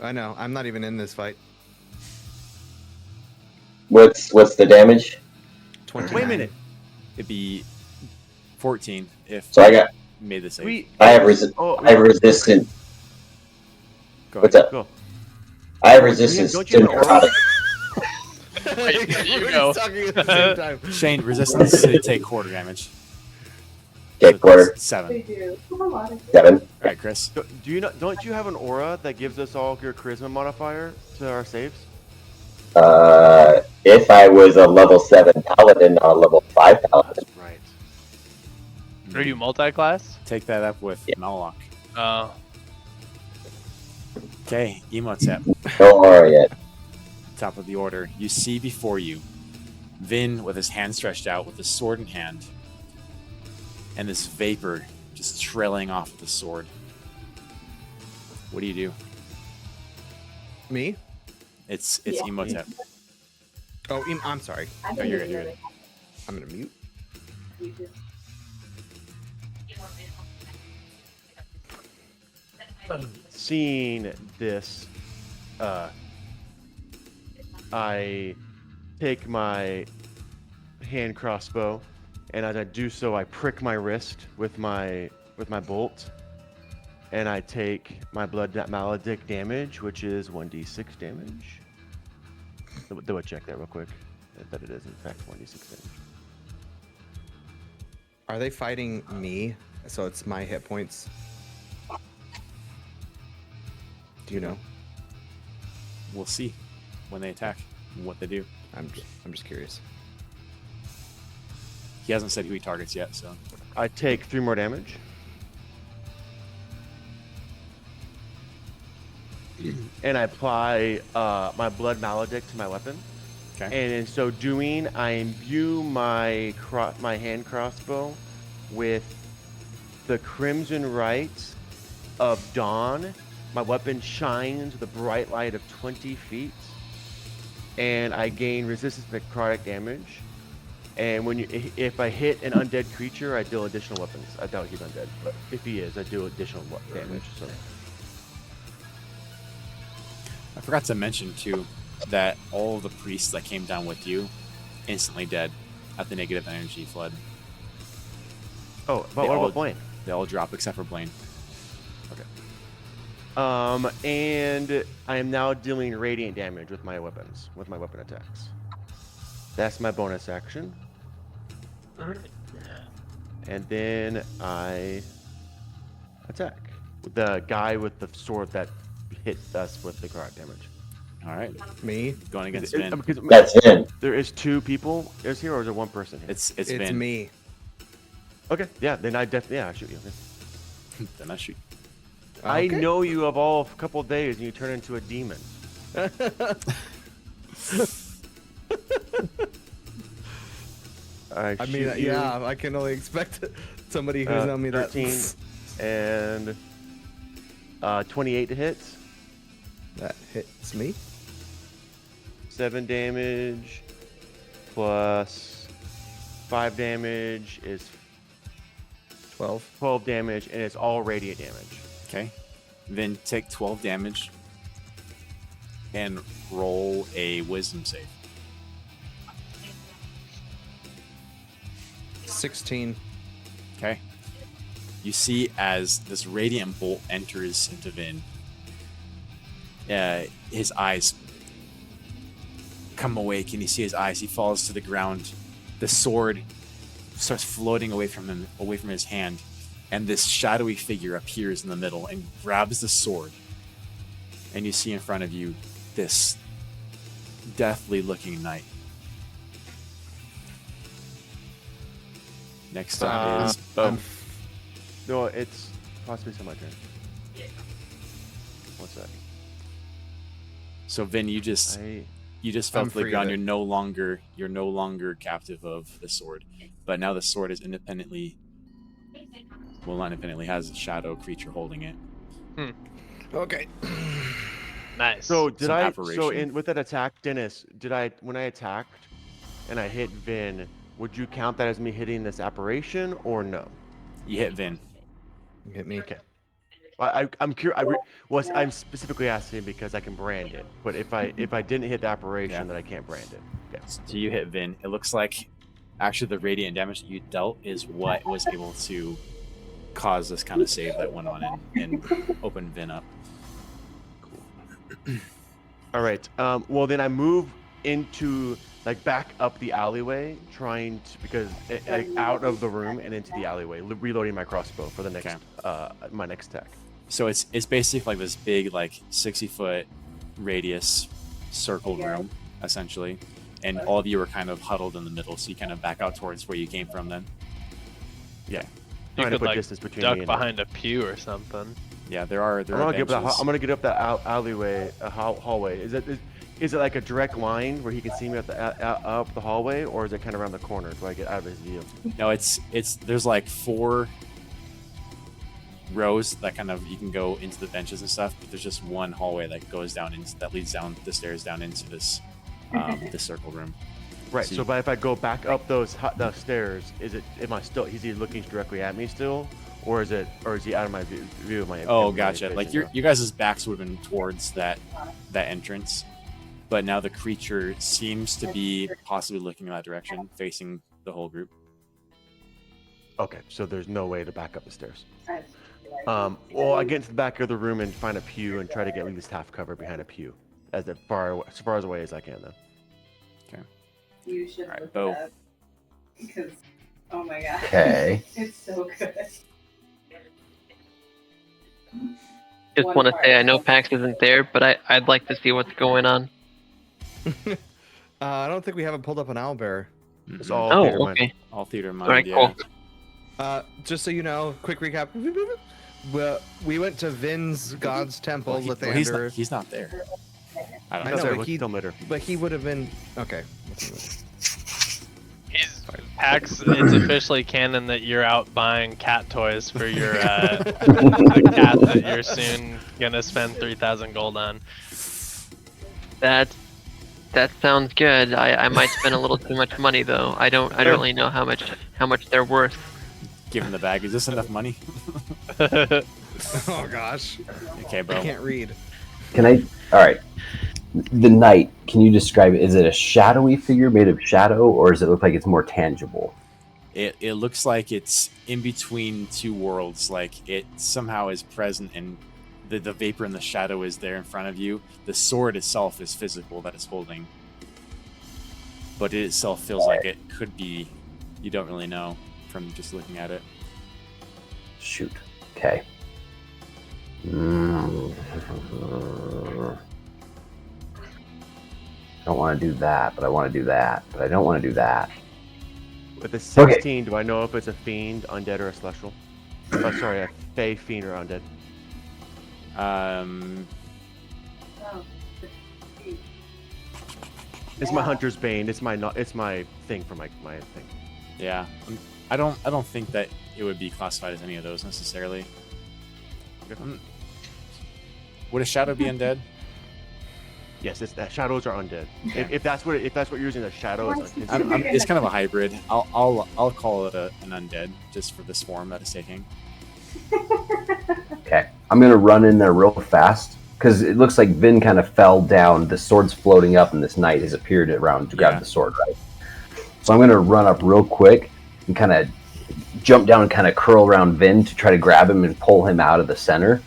I know. I'm not even in this fight. What's the damage? 29. Wait a minute. It'd be 14 if So I got. you made the save. I have Oh, I have resistant. Go What's ahead. up? Go. I have resistance don't to you have an aura? necrotic. Wait, you We're go. talking at the same time. Shane, resistance to take quarter damage. Okay, So quarter. that's 7. They do. A lot of 7. All right, Chris. Do you not? Don't you have an aura that gives us all your charisma modifier to our saves? If I was a level 7 paladin, not a level 5 paladin. Right. Are you multi-class? Take that up with Yeah. Malloc. Oh. Okay, Emotep. No aura yet. Top of the order. You see before you Vin with his hand stretched out with his sword in hand. And this vapor just trailing off of the sword. What do you do? Me? It's Yeah. Emotep. Oh, I'm sorry. I Oh, think you're it's good, you're really I'm gonna mute. happy to- Seeing this, I take my hand crossbow, and as I do so, I prick my wrist with my bolt, and I take my blood maledict damage, which is 1d6 damage. Do a check there real quick. That it is in fact 1d6 damage. Are they fighting me? So it's my hit points. Do you know? We'll see when they attack and what they do. I'm just curious. He hasn't said who he targets yet, so. I take 3 more damage. And I apply my blood maledict to my weapon. Okay. And in so doing, I imbue my hand crossbow with the crimson rite of dawn. My weapon shines with a bright light of 20 feet, and I gain resistance to necrotic damage. And if I hit an undead creature, I deal additional weapons. I doubt he's undead, but if he is, I do additional damage. So I forgot to mention, too, that all of the priests that came down with you instantly dead at the negative energy flood. but They what all- about Blaine? They all drop except for Blaine. And I am now dealing radiant damage with my weapons, with my weapon attacks. That's my bonus action. And then I attack the guy with the sword that hit us with the necrotic damage. All right, Me? going against It- Vin. because That's Vin. there is 2 people is here, or is there 1 person here? It's It's Vin. me. Okay, yeah, then I definitely I shoot you. Then I shoot. I Okay. know you of all a couple of days, and you turn into a demon. I I mean, shoot you, yeah, I can only expect somebody who's known me that. 13 and 28 to hit, That hits me. 7 damage plus 5 damage is 12. 12 damage, and it's all radiant damage. Okay. Then take 12 damage and roll a wisdom save. 16. Okay. You see as this radiant bolt enters into Vin, his eyes come awake, and you see his eyes. He falls to the ground. The sword starts floating away from his hand, and this shadowy figure appears in the middle and grabs the sword. And you see in front of you this deathly-looking knight. Next up is Bo. No, it's possibly my turn. What's that? So Vin, you just fell I'm to the free of ground. it. You're no longer captive of the sword, but now the sword is independently. Well, not independently, has a shadow creature holding it. Okay. Nice. So did Some I? apparition. So with that attack, Dennis, when I attacked and I hit Vin, would you count that as me hitting this apparition or no? You hit Vin. You hit me. Okay. I'm curious. I'm specifically asking because I can brand it. But if I didn't hit the apparition, Yeah. then I can't brand it. Okay. So you hit Vin. It looks like actually the radiant damage that you dealt is what was able to cause this kind of save that went on and open Vin up. All right. Well, then I move into back up the alleyway, trying to out of the room and into the alleyway, reloading my crossbow for the next my next attack. So it's basically like this big 60-foot radius circle room essentially, and all of you are kind of huddled in the middle. So you kind of back out towards where you came from. Then, You Trying to could put distance between duck me and behind a pew or something. yeah, there are I'm gonna benches. get up that alleyway, hallway. Is it like a direct line where he can see me up the hallway, or is it kind of around the corner? Do I get out of his view? No, it's there's like 4 rows that kind of you can go into the benches and stuff, but there's just one hallway that leads down the stairs down into this this circle room. Right. So So, but if I go back up those stairs, is he looking directly at me still, or is he out of my view of my? Oh, of my gotcha. vision Like now? your guys' backs would have been towards that entrance, but now the creature seems to be possibly looking in that direction, facing the whole group. Okay, so there's no way to back up the stairs. Well, I get into the back of the room and find a pew and try to get at least half cover behind a pew, as far away as I can. Then. You should Alright, look Bo. it up. Because, oh my god. Okay. It's so good. Just One want to part. say I know PAX isn't there, but I'd like to see what's going on. I don't think we haven't pulled up an owlbear. It's Mhm. all Oh, theater mind. okay. All theater mind. All right, yeah. cool. Just so you know, quick recap. We went to Vin's God's Temple, Well, Lathander. he's not there. I don't I know. know, Sorry, but we'll he- tell him later. But he would have been okay. Pax, it's officially canon that you're out buying cat toys for your the cat that you're soon gonna spend 3,000 gold on. That sounds good. I might spend a little too much money though. I don't really know how much they're worth. Give him the bag. Is this enough money? Oh gosh, Okay, I bro. can't read. Can I? All right. The knight. Can you describe it? Is it a shadowy figure made of shadow, or does it look like it's more tangible? It looks like it's in between 2 worlds. Like it somehow is present, and the vapor and the shadow is there in front of you. The sword itself is physical that it's holding. but it itself feels like it could be. You don't really know from just looking at it. Shoot. Okay. I don't want to do that, but I want to do that. But I don't want to do that. With the 16, do I know if it's a fiend, undead, or a celestial? Oh, sorry, a fey, fiend, or undead. Oh. It's my hunter's bane. It's my thing for my thing. Yeah, I don't think that it would be classified as any of those necessarily. Would a shadow be undead? Yes, shadows are undead. Okay. If that's what you're using, a shadow is It's kind of a hybrid. I'll call it an undead just for this form that it's taking. Okay. I'm going to run in there real fast because it looks like Vin kind of fell down. The sword's floating up and this knight has appeared around to grab the sword, right? So I'm going to run up real quick and kind of jump down and kind of curl around Vin to try to grab him and pull him out of the center.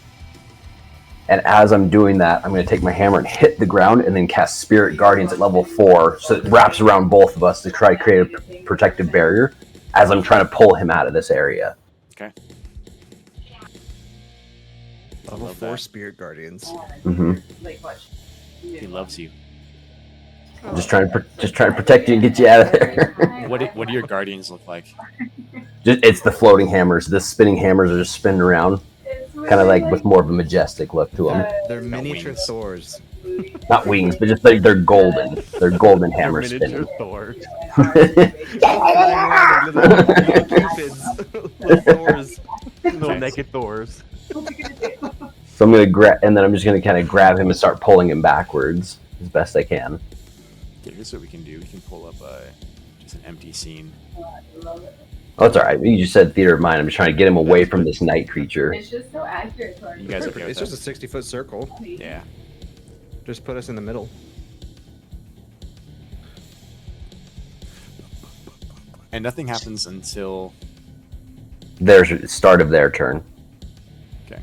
And as I'm doing that, I'm going to take my hammer and hit the ground and then cast Spirit Guardians at level 4 so it wraps around both of us to try to create a protective barrier as I'm trying to pull him out of this area. Okay. Level 4 Spirit Guardians. Mm-hmm. Like what? He loves you. Just trying to protect you and get you out of there. What do your guardians look like? It's the floating hammers. The spinning hammers are just spinning around, kind of like with more of a majestic look to them. They're No miniature wings. Thors. Not wings, but just like they're golden. They're golden hammers miniature spinning. Thor. Little Thors. Little Nice. naked Thors. So I'm gonna grab, and then I'm just gonna kind of grab him and start pulling him backwards as best I can. Okay, here's what we can do. We can pull up just an empty scene. Oh, it's all right. You just said theater of mind. I'm just trying to get him away from this night creature. It's just so accurate. You guys okay with It's that? just a 60-foot circle. Yeah. Just put us in the middle. And nothing happens until There's start of their turn. okay.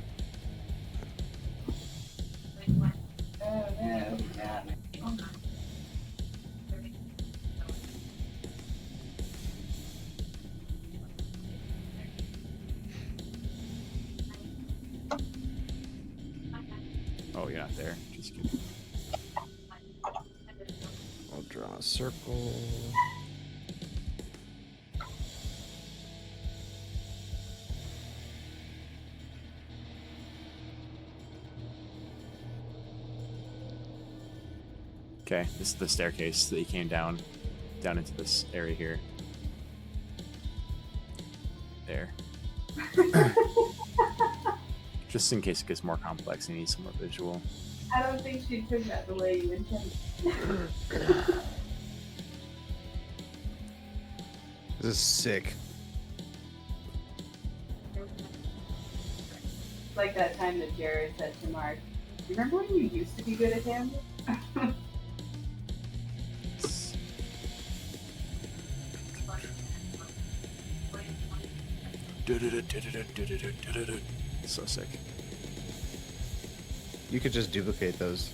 Oh, you're not there. Just kidding. I'll draw a circle. Okay, this is the staircase that he came down into this area here. There. Just in case it gets more complex and needs some more visual. I don't think she took that the way you intended. This is sick. Like that time that Jared said to Mark, remember when you used to be good at him? So sick. You could just duplicate those.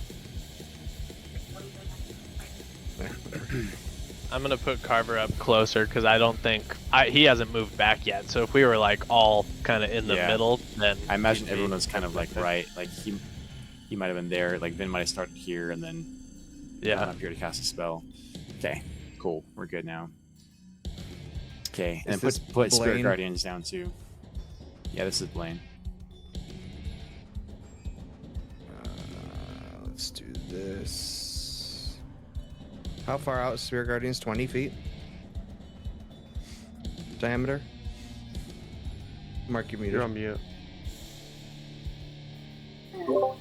I'm gonna put Carver up closer because I don't think he hasn't moved back yet. So if we were like all kind of in the Yeah. middle, then I imagine he'd be- everyone was kind of like right. Like he might have been there. Like Vin might have started here and then gone up here to cast a spell. Okay, cool. We're good now. Okay, and Is then this put Spirit Blaine? Guardians down too. Yeah, this is Blaine. Let's do this. How far out is Spirit Guardians? 20 feet? Diameter? Mark, you're muted. You're on mute.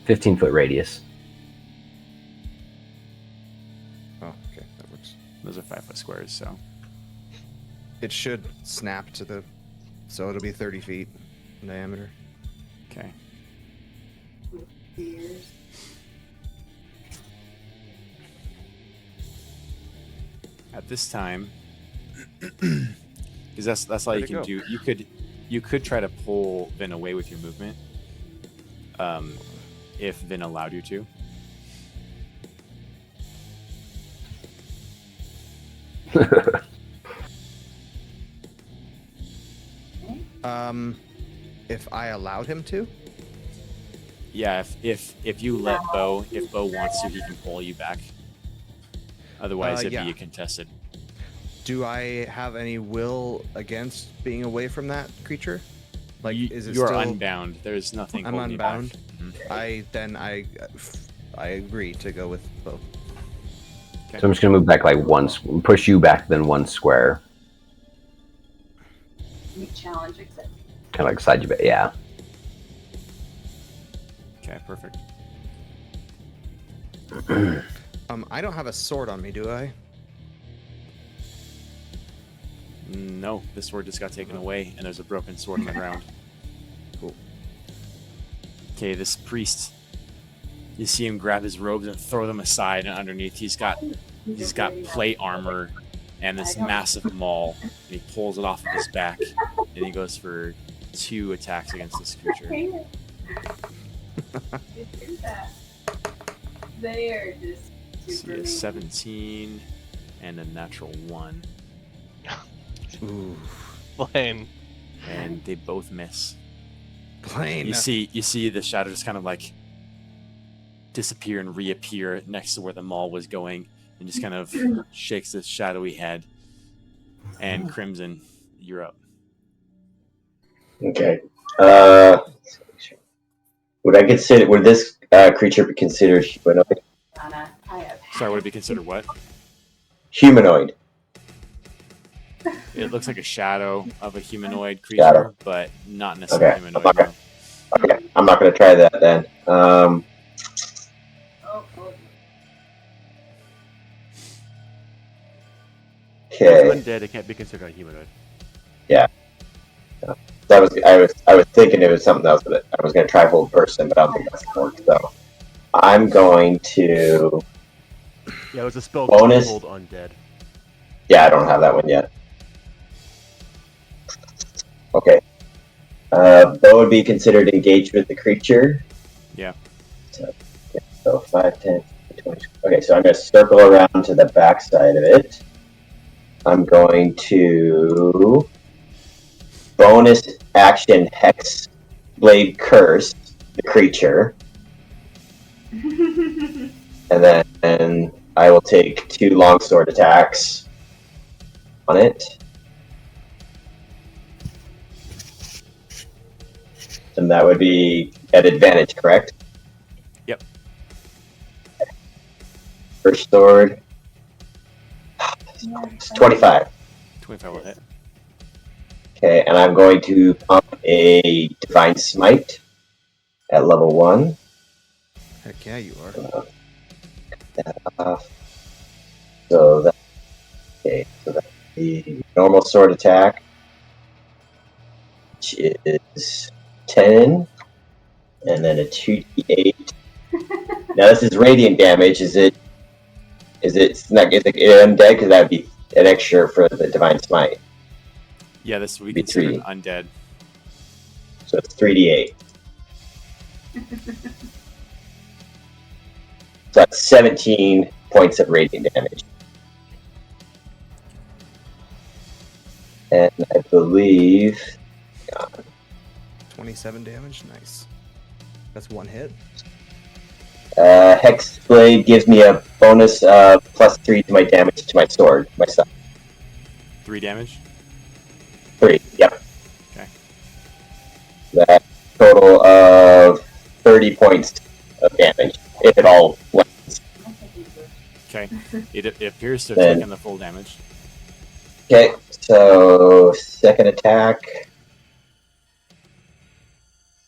15-foot radius. Oh, okay, that works. Those are 5-foot squares, so It should snap to the... So it'll be 30 feet in diameter. okay. Years. At this time, because that's all you Where'd it can go? do. You could try to pull Vin away with your movement, if Vin allowed you to. If I allowed him to? Yeah, if you let Bo, if Bo wants to, he can pull you back. Otherwise, it'd yeah. be a contested. Do I have any will against being away from that creature? Like, is it You're still... unbound. There's nothing I'm holding unbound. you back. I agree to go with Bo. So I'm just gonna move back like push you back then one square, Challenge accepted. kind of like side you back. Yeah. Okay, perfect. I don't have a sword on me, do I? No, the sword just got taken away, and there's a broken sword on the ground. Cool. Okay, this priest, you see him grab his robes and throw them aside, and underneath he's got plate armor and this massive maul, and he pulls it off of his back, and he goes for 2 attacks against this creature. They are just See a 17 and a natural 1. Ooh. Blaine. And they both miss. Blaine. You see the shadow just kind of like disappear and reappear next to where the maul was going, and just kind of shakes this shadowy head. And Crimson, you're up. Okay. Would this creature be considered humanoid? Sorry, would it be considered what? Humanoid. It looks like a shadow of a humanoid creature, Shadow. but not necessarily humanoid. Okay. No. Okay, I'm not going to try that then. Okay. Undead, it can't be considered a humanoid. Yeah. I was thinking it was something else, but I was going to try hold person, but I don't think that's going to work. So I'm going to. Yeah, it was a spell Bonus. called hold undead. Yeah, I don't have that one yet. Okay. Bo would be considered engaged with the creature. Yeah. So 5, 10, 20. Okay, so I'm going to circle around to the back side of it. I'm going to bonus action Hex Blade Curse the creature. And then I will take 2 longsword attacks on it. And that would be at advantage, correct? Yep. First sword. It's 25. 25 will hit. Okay, and I'm going to pump a Divine Smite at level 1. Heck yeah, you are. So that, okay, so that's the normal sword attack, which is 10, and then a 2d8. Now this is radiant damage. Is it undead? Because that would be an extra for the Divine Smite. Yeah, this would be Be considered 3. undead. So it's 3d8. So that's 17 points of radiant damage. And I believe 27 damage. Nice. That's 1 hit. Hex Blade gives me a bonus +3 to my damage to my sword, my stuff. 3 damage. 3, yep. Okay. That total of 30 points of damage, if it all lands. Okay. It appears to have Then- taken the full damage. Okay, so second attack.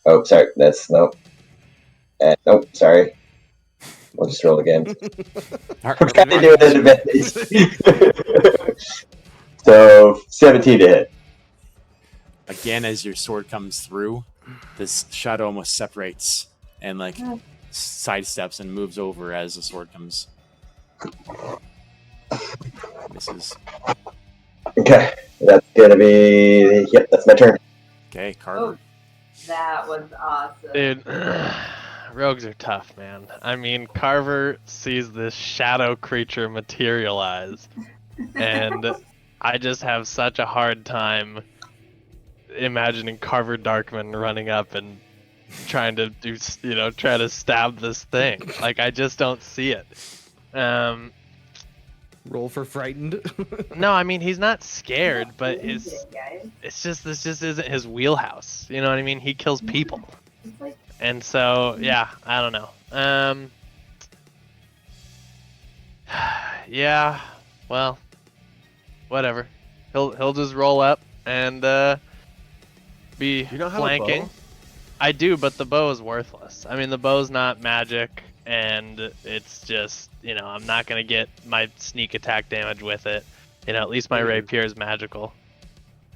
Oh, sorry, that's nope. Nope, sorry. We'll just roll again. We're kind of doing an advantage. So 17 to hit. Again, as your sword comes through, this shadow almost separates and like sidesteps and moves over as the sword comes. Misses. Okay, that's gonna be. Yep, that's my turn. Okay, Carver. That was awesome. Dude, rogues are tough, man. I mean, Carver sees this shadow creature materialize, and I just have such a hard time imagining Carver Darkman running up and trying to do, try to stab this thing. Like, I just don't see it. Roll for frightened. No, I mean, he's not scared, but What is it, guys? this just isn't his wheelhouse. You know what I mean? He kills people. It's like, And so, yeah, I don't know. Yeah, well, whatever. He'll just roll up and be You don't have a flanking. bow? I do, but the bow is worthless. I mean, the bow's not magic, and it's just, I'm not gonna get my sneak attack damage with it. At least my Yeah. rapier is magical.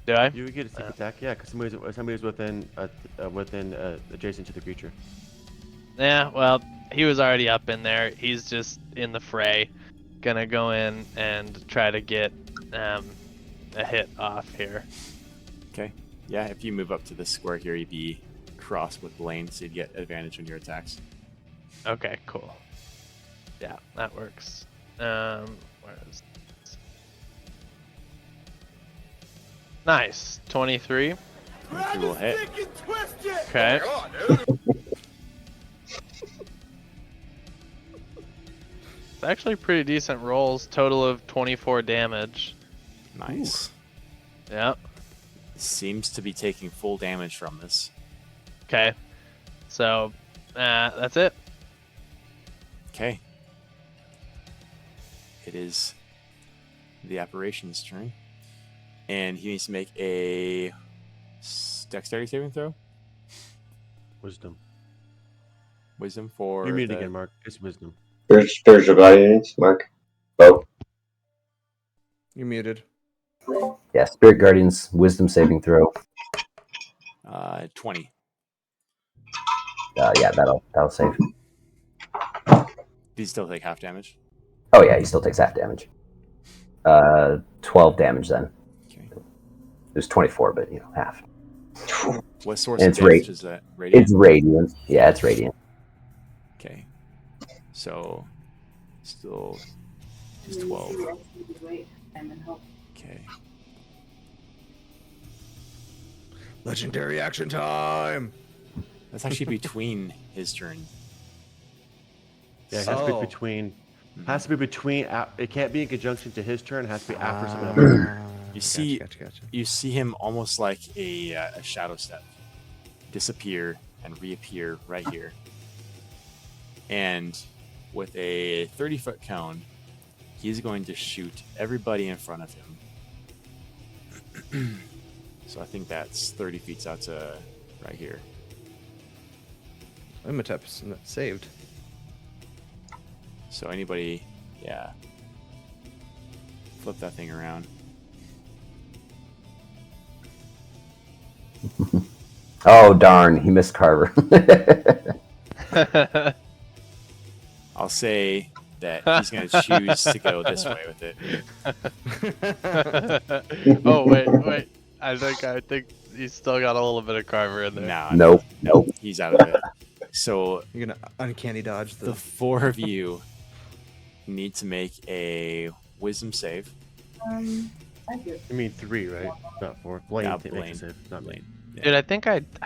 Do I? You would get a sneak attack, yeah, because somebody's within adjacent to the creature. Yeah, well, he was already up in there. He's just in the fray. Gonna go in and try to get a hit off here. Okay. Yeah, if you move up to this square here, you'd be crossed with Blaine, so you'd get advantage on your attacks. Okay, cool. Yeah, that works. Where is this? Nice. 23. 23 will hit. Okay. It's actually pretty decent rolls. Total of 24 damage. Nice. Yep. Seems to be taking full damage from this. Okay. So, that's it. Okay. It is the apparition's turn. And he needs to make a dexterity saving throw. Wisdom. Wisdom for. You mean the- again, Mark? It's wisdom. Spiritual guardians, Mark. Bo. You're muted. Yeah, Spirit Guardians, Wisdom saving throw. 20. Yeah, that'll save. Does he still take half damage? Oh yeah, he still takes half damage. 12 damage then. Okay. It was 24, but half. What source And of it's damage is that? Radiant? It's radiant. Yeah, it's radiant. Okay. So, still just 12. wait, time and help. Okay. Legendary action time. That's actually between his turn. Yeah, it has to Oh. be between. Has to be between. It can't be in conjunction to his turn. It has to be after something else. You see- Gotcha. You see him almost like a shadow step disappear and reappear right here. And with a 30-foot cone, he's going to shoot everybody in front of him. So I think that's 30 feet out to right here. Imhotep's saved. So anybody, yeah. Flip that thing around. Oh darn, he missed Carver. I'll say that he's going to choose to go this way with it. Oh, wait. I think he's still got a little bit of Carver in there. No, Nope. he's out of it. So You're gonna uncanny dodge the the. four of you need to make a wisdom save. I do. You mean 3, right? Not 4. Blaine, Yeah, makes Blaine. a save, not me. Blaine. Yeah. Dude, I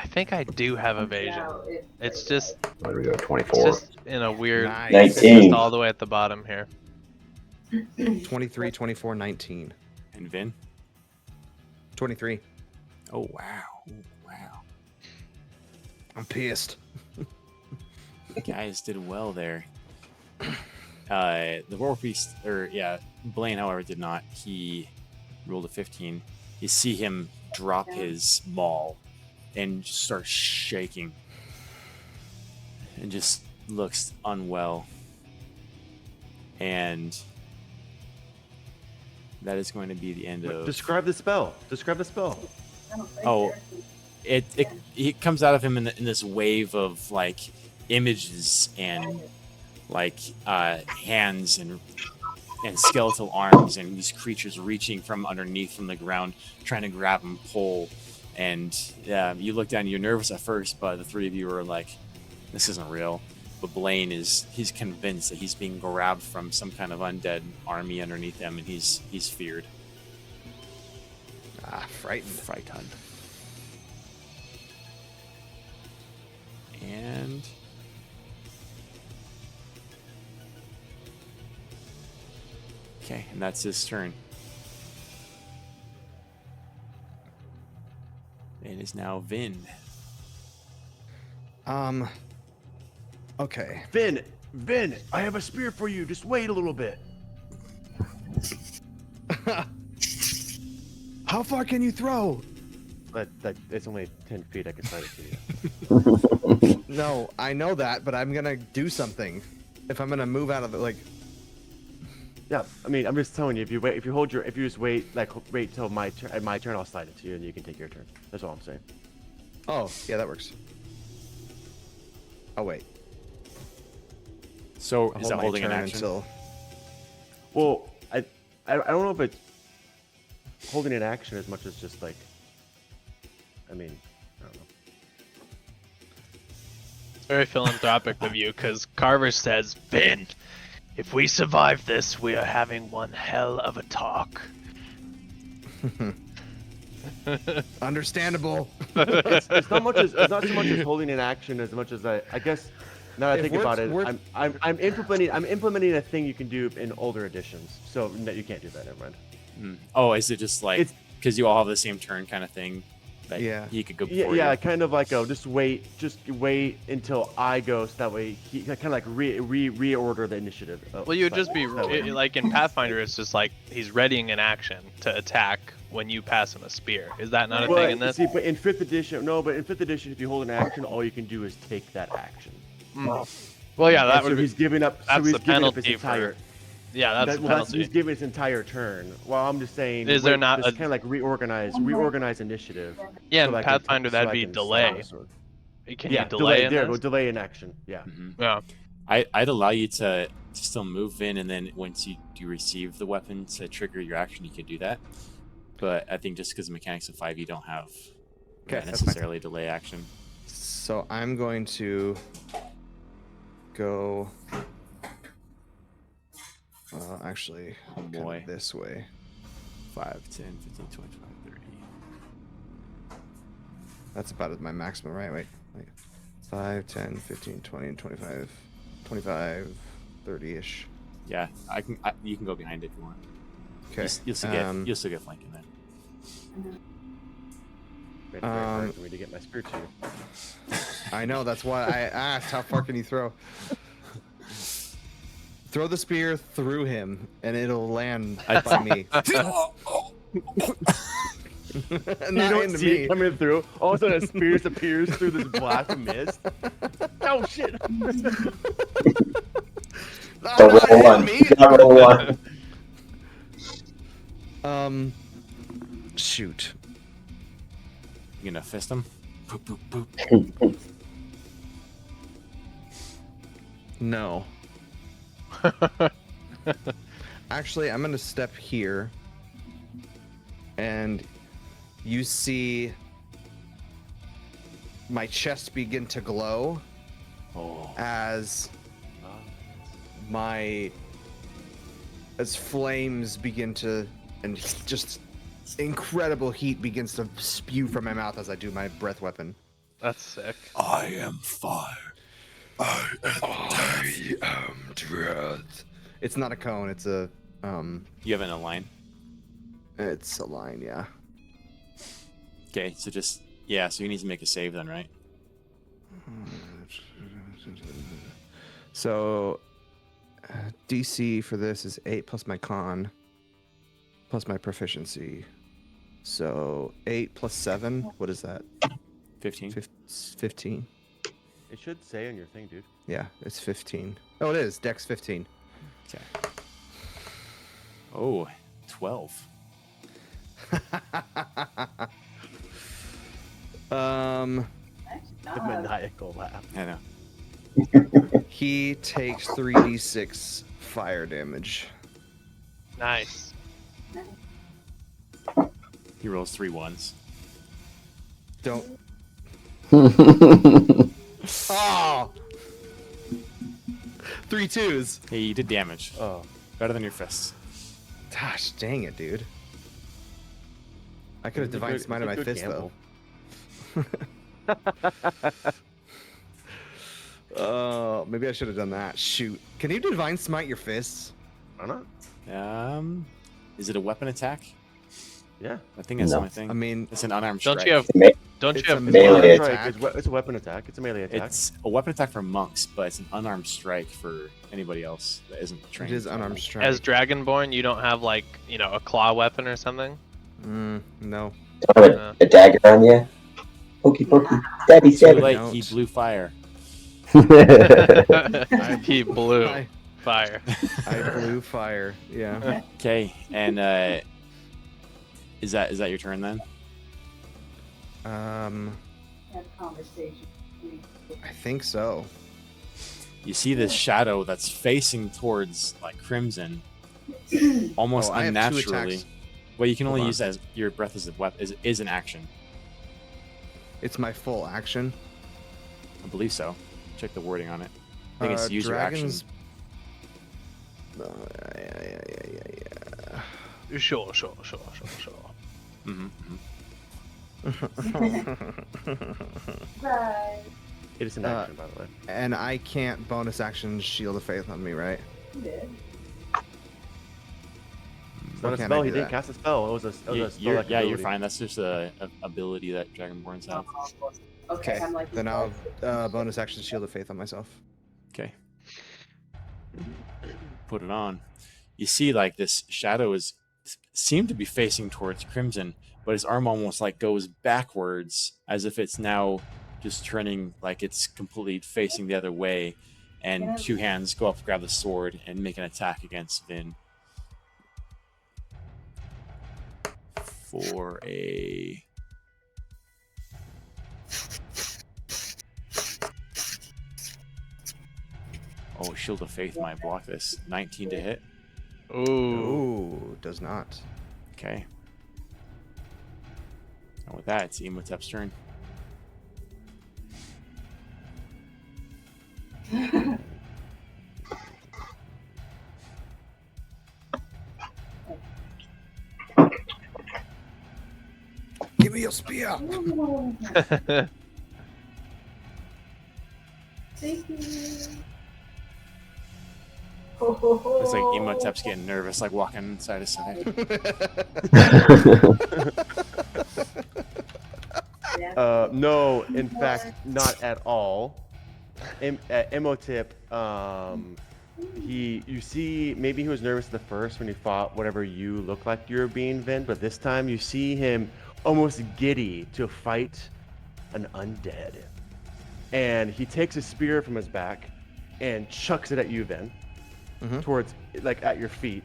think I do have evasion. Now It's just There we go, it's 24. just in a weird. Nice. It's 19. just all the way at the bottom here. 23, 24, 19. And Vin? 23. Oh, wow. Ooh, wow. I'm pissed. You guys did well there. The Werewolf Beast, Blaine, however, did not. He rolled a 15. You see him drop his maul and just start shaking. And just looks unwell. And that is going to be the end of... Describe the spell. I don't think Oh, there. it comes out of him in this wave of like images and like hands and skeletal arms and these creatures reaching from underneath from the ground trying to grab and pull. And you look down, you're nervous at first, but the three of you are like, this isn't real. But Blaine he's convinced that he's being grabbed from some kind of undead army underneath him, and he's feared. Frightened. And okay, and that's his turn. It is now Vin. Okay. Vin, I have a spear for you. Just wait a little bit. How far can you throw? That it's only 10 feet. I can slide it to you. No, I know that, but I'm gonna do something. If I'm gonna move out of it, like. Yeah, I mean, I'm just telling you. If you just wait till my turn, I'll slide it to you, and you can take your turn. That's all I'm saying. Oh, yeah, that works. Oh wait. So I'll is that my holding an turn action? until. Well, I don't know if it's holding an action as much as just like. I mean, I don't know. It's very philanthropic of you, because Carver says, "Ben, if we survive this, we are having one hell of a talk." Understandable. It's not so much as holding an action as much as I guess. Now that I think about it, I'm implementing a thing you can do in older editions. So no, you can't do that. Never mind. Oh, is it just like It's- because you all have the same turn kind of thing? That Yeah. he could go before Yeah, you. kind of like just wait until I go, so that way he kind of like reorder the initiative. Well, you would just be that way. like in Pathfinder. It's just like he's readying an action to attack when you pass him a spear. Is that not a thing in this? See, but in 5th edition, if you hold an action, all you can do is take that action. Well, yeah, that And would so be. he's giving up. That's So he's the giving up his penalty entire. for. Yeah, that's the penalty. He's giving his entire turn. Well, I'm just saying. Is there not just a- kind of like reorganize initiative? Yeah, so in I can- Pathfinder so I that'd be can delay. slide the sword. Can Yeah, you delay in There this? go. Delay in action. Yeah. Yeah. I'd allow you to still move in, and then once you receive the weapon to trigger your action, you could do that. But I think just because the mechanics of 5, you don't have Okay, that's necessarily delay action. So I'm going to go. Actually, Oh kinda boy. this way. 5, 10, 15, 20, 25, 30. That's about my maximum, right? Wait. 5, 10, 15, 20, 25, 30-ish. Yeah, you can go behind if you want. Okay. You'll still get flanking then. It's very hard for me to get my spear to you. I know, that's why I asked how far can you throw? Throw the spear through him, and it'll land by me. You Not don't into see me. it coming through. All of a sudden, a spear appears through this black mist. Oh shit! Not Roll one. me. Not roll one. Shoot. You gonna fist him? Boop, boop, boop. No. Actually, I'm gonna step here, and you see my chest begin to glow as flames begin to, and just incredible heat begins to spew from my mouth as I do my breath weapon. That's sick. I am fire. I am Dread. It's not a cone. It's a You have it in a line. It's a line, yeah. Okay, so so you need to make a save then, right? So DC for this is 8 plus my con plus my proficiency. So 8 plus 7, what is that? 15. 15. It should say on your thing, dude. Yeah, it's 15. Oh, it is. Dex 15. Okay. Oh, 12. The maniacal laugh. I know. He takes 3d6 fire damage. Nice. He rolls 3 1s. Don't. Oh! 3 2s. Hey, you did damage. Oh. Better than your fists. Gosh, dang it, dude. I could have divine smited my fist though. Maybe I should have done that. Shoot. Can you divine smite your fists? Why not? Is it a weapon attack? Yeah. I think that's No. my thing. I mean, It's an unarmed Don't strike. you have? Ma- Don't you it's a have? melee melee attack. attack. It's a weapon attack. It's a melee attack. It's a weapon attack for monks, but it's an unarmed strike for anybody else that isn't It trained. is unarmed strike. As Dragonborn, you don't have like a claw weapon or something. No. Don't have a dagger on you. Pokey, pokey. Stabby, Too stabby. late. Don't. He blew fire. He blew I, fire. I blew fire. Yeah. Okay, and is that your turn then? Have a conversation. I think so. You see this shadow that's facing towards like Crimson, almost Oh, I have 2 unnaturally. attacks. Well, you can only Hold on. use as your breath as a weapon is an action. It's my full action. I believe so. Check the wording on it. I think it's use your action. dragons. Yeah. Sure. Mm-hmm. Right. It is an action, by the way. And I can't bonus action Shield of Faith on me, right? You did. It's not a can't spell. I He do didn't that? cast a spell. It was a spell. You're ability. fine. That's just a ability that Dragonborns have. Okay, Okay. I'm like. Then I'll bonus action Shield of Faith on myself. Okay. Put it on. You see, like this shadow seemed to be facing towards Crimson, but his arm almost like goes backwards, as if it's now just turning, like it's completely facing the other way. And 2 hands go up, grab the sword, and make an attack against Vin. For a Shield of Faith might block this. 19 to hit. Ooh. Ooh, does not. Okay. And with that, it's Imhotep's turn. Give me your spear. Thank you. It's like Imhotep's getting nervous, like walking side to side. No, in fact, not at all. Imhotep, you see, maybe he was nervous at the first when he fought whatever you look like you were being, Vin, but this time you see him almost giddy to fight an undead. And he takes a spear from his back and chucks it at you, Vin, towards, like, at your feet.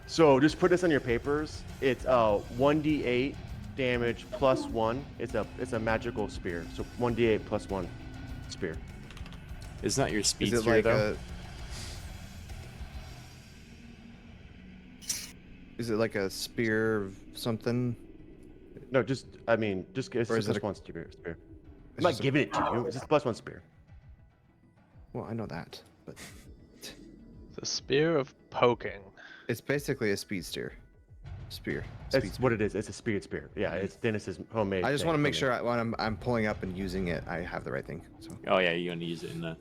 So just put this on your papers. It's 1d8 damage plus 1. It's a magical spear. So 1d8 plus 1 spear. Isn't that your speed Is it spear, like though? Is it like a spear of something? No, it's Or just is it plus a- 1 spear. I'm It's not just a- giving it to you. It's just plus 1 spear. Well, I know that, but The spear of poking. it's basically a speed spear. Spear. That's what it is. It's a spear. Yeah, it's Dennis's homemade. I just thing, want to make homemade. sure when I'm pulling up and using it, I have the right thing. So. Oh yeah, you're gonna use it in the.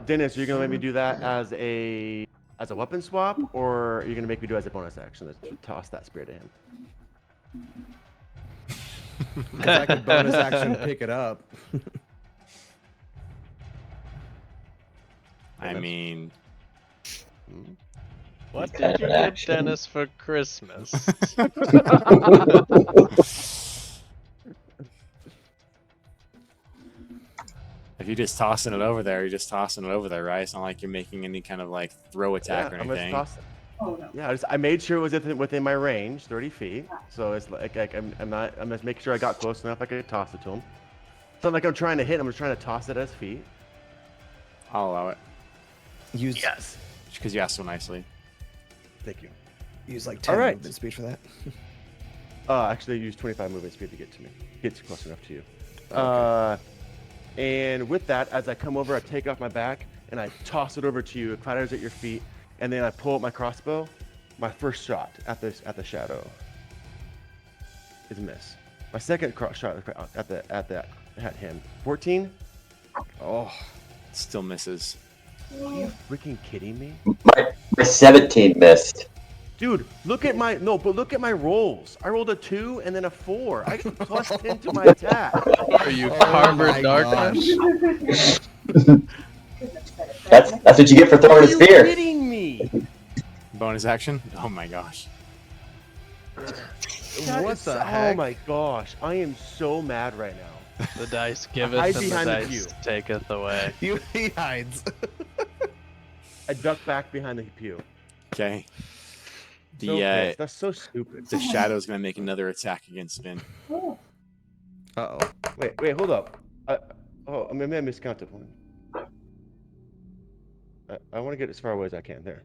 Dennis, are you gonna let me do that as a weapon swap, or are you gonna make me do it as a bonus action to toss that spear to him? Because I could bonus action pick it up. I mean, What Kind did of you an get action. Dennis for Christmas? if you're just tossing it over there, you're just tossing it over there, right? It's not like you're making any kind of like throw attack or I'm gonna anything. toss it. Oh no. Yeah, I made sure it was within my range, 30 feet. So it's like I'm just making sure I got close enough I could toss it to him. It's not like I'm trying to hit him. I'm just trying to toss it at his feet. I'll allow it Use because you asked so nicely. Thank you. use like 10 Alright. movement speed for that. Actually, I used 25 movement speed to get to me. Get close enough to you. Okay. And with that, as I come over, I take off my back and I toss it over to you. It clatters at your feet, and then I pull out my crossbow. My first shot at the shadow is a miss. My second shot at him. 14. Oh, still misses. Are you freaking kidding me? My 17 missed. Dude, look at my rolls. I rolled a 2 and then a 4. I get plus 10 to my attack. Are you Carver Darkness? That's what you get for throwing a spear. Are you kidding me? Bonus action? Oh my gosh. What the heck? Oh my gosh, I am so mad right now. The dice giveth Hide and the behind the dice pew. taketh away. He hides. I duck back behind the pew. Okay. So pissed. That's so stupid. The shadow's gonna make another attack against Vin. Uh-oh. Wait, hold up. I may have miscounted one. I want to get as far away as I can. There.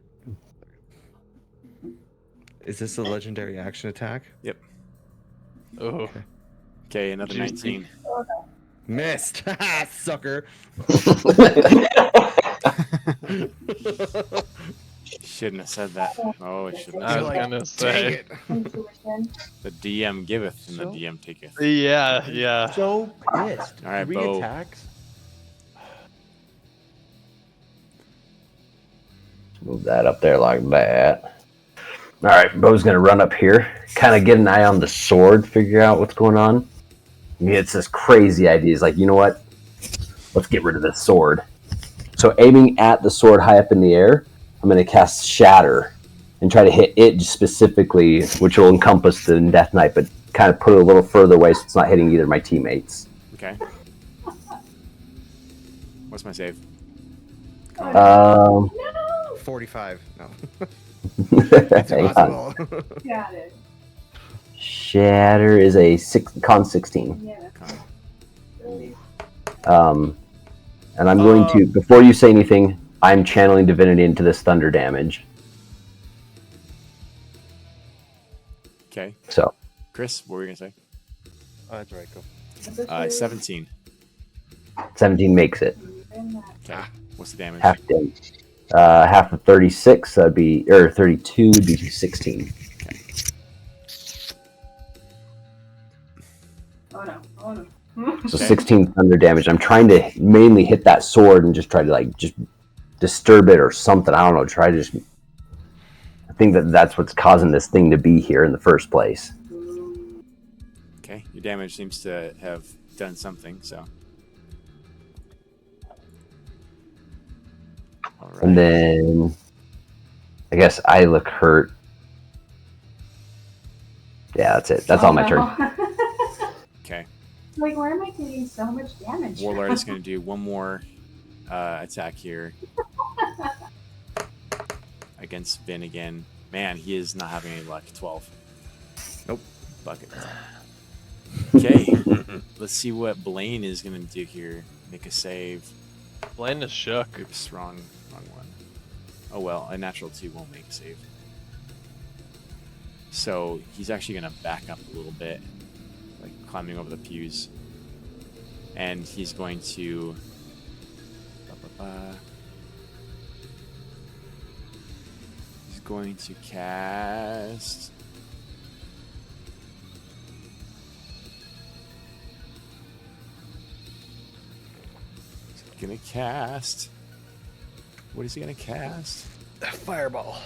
Is this a legendary action attack? Yep. Oh. Okay, another 19. Missed. Sucker. Shouldn't have said that. Oh, it shouldn't I have was said gonna Dang say. it. The DM giveth and the So- DM taketh. Yeah. So pissed. All right, 3 Bo. attacks. Move that up there like that. All right, Bo's gonna run up here, kind of get an eye on the sword, figure out what's going on. I mean, it's this crazy idea. He's like, you know what? Let's get rid of this sword. So aiming at the sword high up in the air, I'm gonna cast Shatter and try to hit it specifically, which will encompass the Death Knight, but kind of put it a little further away so it's not hitting either of my teammates. Okay. What's my save? 45. No. Hang on. Got it. Shatter is a con 16. Yeah. And I'm going to, before you say anything, I'm channeling divinity into this thunder damage. Okay. So, Chris, what were you gonna say? That's right. Go. 17. 17 makes it. Okay. What's the damage? Half damage. Half of 36, that'd be, or 32 would be 16. Oh no. So 16 thunder damage. I'm trying to mainly hit that sword and just try to just disturb it or something. I don't know. Try to just. I think that's what's causing this thing to be here in the first place. Okay. Your damage seems to have done something. So. All right. And then I guess I look hurt. Yeah, that's it. That's all my turn. Okay. Like, why am I getting so much damage? Warlord is going to do one more attack here against Vin again. Man, he is not having any luck. 12. Nope. Bucket. Okay. Let's see what Blaine is going to do here. Make a save. Blaine is shook. Oops, wrong one. Oh well, a natural 2 won't make a save. So he's actually going to back up a little bit, like climbing over the pews. And he's going to... He's going to cast... What is he gonna cast? Fireball.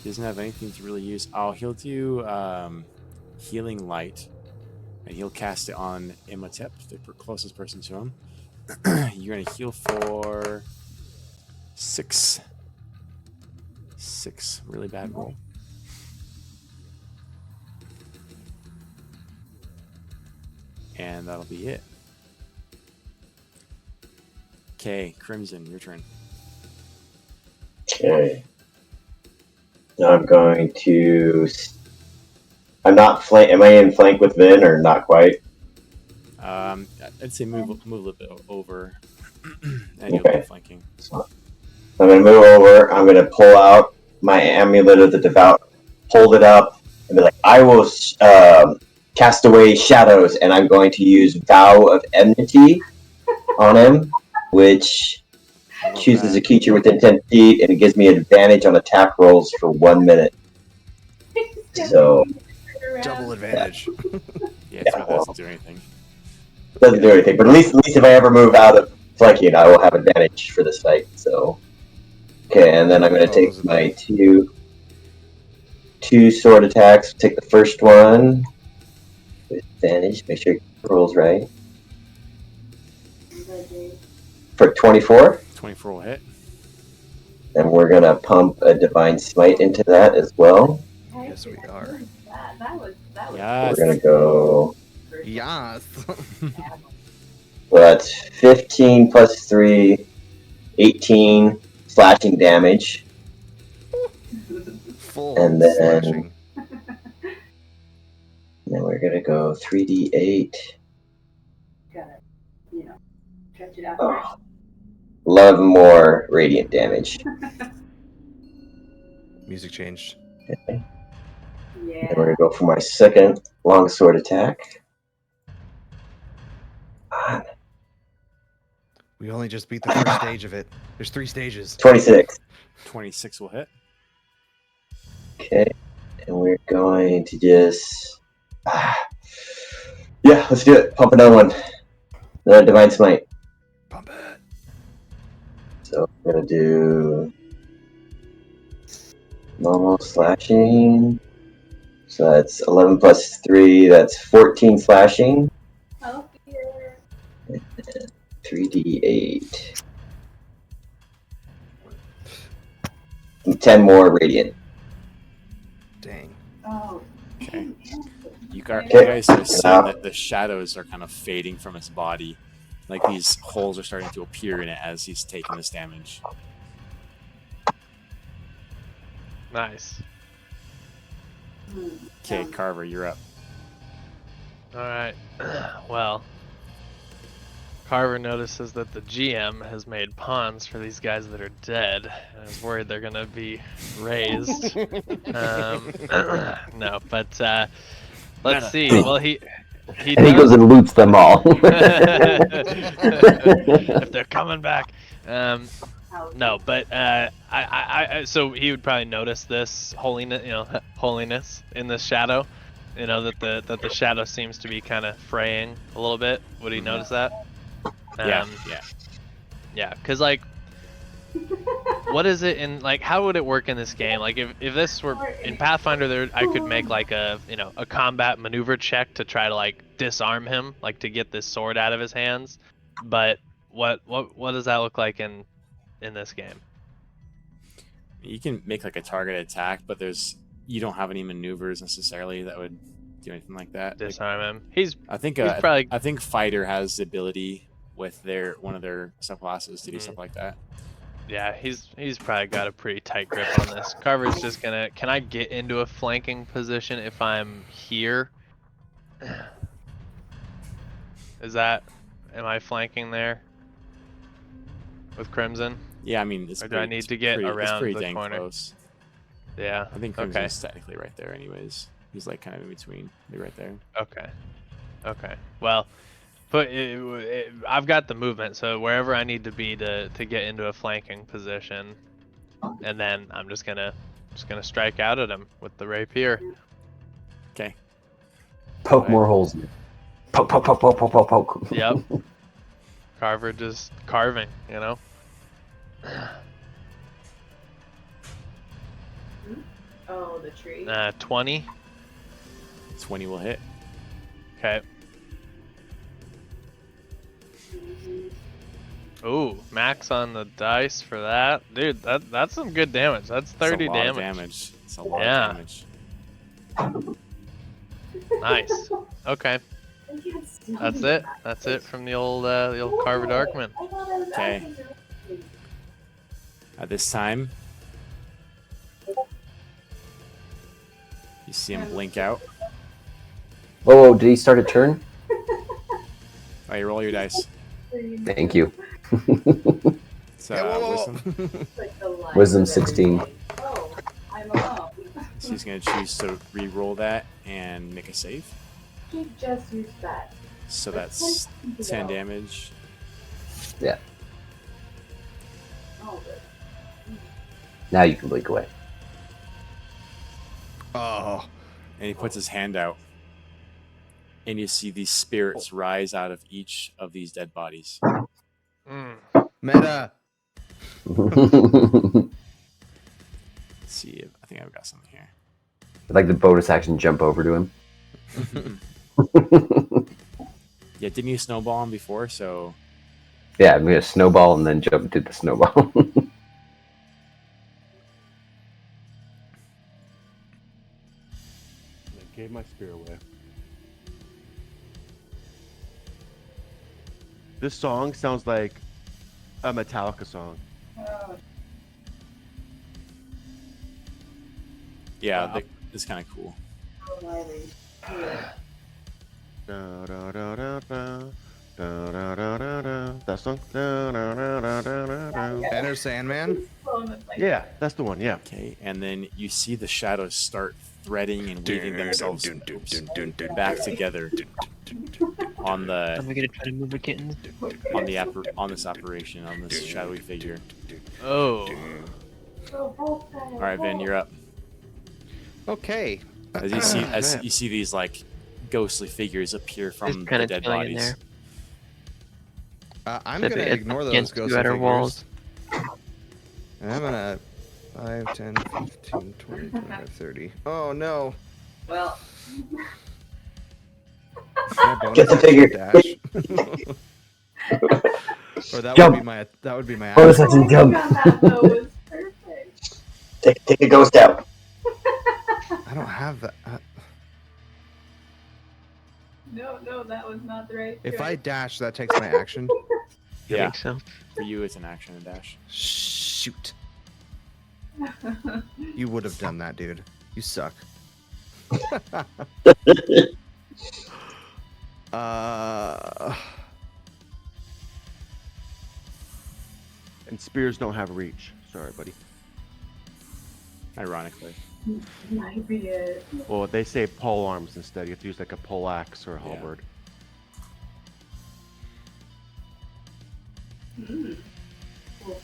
He doesn't have anything to really use. Oh, he'll do Healing Light, and he'll cast it on Imhotep, the closest person to him. You're gonna heal for 6. 6, really bad roll. And that'll be it. Okay, Crimson, your turn. Okay. Now I'm going to. I'm not flank. Am I in flank with Vin or not quite? I'd say move a little bit over, and you'll Okay. be flanking. So I'm going to move over. I'm going to pull out my amulet of the devout, hold it up, and be like, I will cast away shadows, and I'm going to use Vow of Enmity on him, which I love chooses that. a creature within 10 feet, and it gives me advantage on attack rolls for 1 minute. So Double advantage. Yeah, it's Yeah, about well. doesn't do anything. doesn't do anything, but at least if I ever move out of flanking, I will have advantage for this fight. So okay, and then I'm going to take my two sword attacks. Take the first one with advantage. Make sure it rolls right for 24. 24 will hit. And we're going to pump a divine smite into that as well. Yes, we are. That was Yes. We're going to go. Yes. Well, that's 15 plus 3, 18 slashing damage. Full And then- slashing. Then we're going to go 3d8. gotta, stretch it out. Oh, 11 more radiant damage. Music changed. Okay. Yeah. And we're going to go for my second longsword attack. We only just beat the first stage of it. There's 3 stages. 26. 26 will hit. Okay. And we're going to just. Yeah, let's do it. Pump another one. Another divine smite. Pump it. So I'm going to do. Normal slashing. So that's 11 plus 3. That's 14 slashing. Oh, dear. 3d8. And 10 more radiant. Dang. Oh. Okay. dang. You guys Okay. are seeing that the shadows are kind of fading from his body. Like these holes are starting to appear in it as he's taking this damage. Nice. Okay, Carver, you're up. All right. Well, Carver notices that the GM has made pawns for these guys that are dead, and is worried they're gonna be raised. No, but let's see. Well, he And he goes and loots them all. if they're coming back. No, but so he would probably notice this holiness in this shadow. That the shadow seems to be kind of fraying a little bit. Would he notice that? Yeah. Yeah, because like, what is it in like? How would it work in this game? Like, if this were in Pathfinder, I could make like a combat maneuver check to try to like disarm him, like to get this sword out of his hands. But what does that look like in this game? You can make like a target attack, but you don't have any maneuvers necessarily that would do anything like that. Disarm him. I think fighter has the ability with one of their subclasses to do stuff like that. Yeah, he's probably got a pretty tight grip on this. Carver's just gonna. Can I get into a flanking position if I'm here? Am I flanking there with Crimson? Yeah, I mean, Or do I need to get around pretty the dang corner? close. Yeah. I think Crimson's technically right there, anyways. He's like kind of in between. Be right there. Okay. Well, I've got the movement, so wherever I need to be to get into a flanking position, and then I'm just gonna strike out at him with the rapier. Okay. Poke more holes in it. Poke, poke, poke, poke, poke, poke, poke. Yep. Carver just carving, Oh, the tree. 20. 20 will hit. Okay. Ooh, max on the dice for that. Dude, that's some good damage. That's 30 damage. It's a lot of damage. Nice. Okay. That's it. That's it from the old Carver Darkman. Okay. At this time, you see him blink out. Whoa, did he start a turn? Oh, you roll your dice. Thank you. So, Wisdom 16. Oh, I'm alone. So he's going to choose to re-roll that and make a save. He just used that. So that's 10 damage. Yeah. Oh, good. Now you can blink away. Oh, And he puts his hand out. And you see these spirits rise out of each of these dead bodies. Mm. meta. Let's see if I think I've got something here. I'd like the bonus action jump over to him. Yeah, didn't you snowball him before? So Yeah, I'm gonna snowball and then jump to the snowball. I gave my spear away. This song sounds like a Metallica song. Oh, yeah, Wow. it's kind of cool. so lively. Yeah. Da, da, da, da, da. Da, da, da, da, da. That song? Da, da, da, da, da, da, da. Enter Sandman. Yeah, that's the one. Yeah. Okay, and then you see the shadows start threading and weaving themselves back together on the Am I gonna try to move the kittens? on this operation on this shadowy figure. Oh. All right, Vin, you're up. Okay. As you see these like ghostly figures appear Just from kind the of dead chilling in bodies. there. I'm Except gonna it's ignore those against ghostly two outer figures. walls. And I'm gonna 5, 10, 15, 20, 25, 30. Oh no. Well, My bonus Get the action figure. dash. Or that Jump. would be my Bonus action. action jump. on that though was perfect. Take a ghost out. I don't have that. No, that was not the right If choice. I dash, that takes my action. I Yeah, think so. for you it's an action and dash. Shoot. You would have done that, dude. You suck. And spears don't have reach. Sorry, buddy. Ironically. Might be it. Well, they say pole arms instead. You have to use like a pole axe or a Yeah. halberd. Mm. Cool.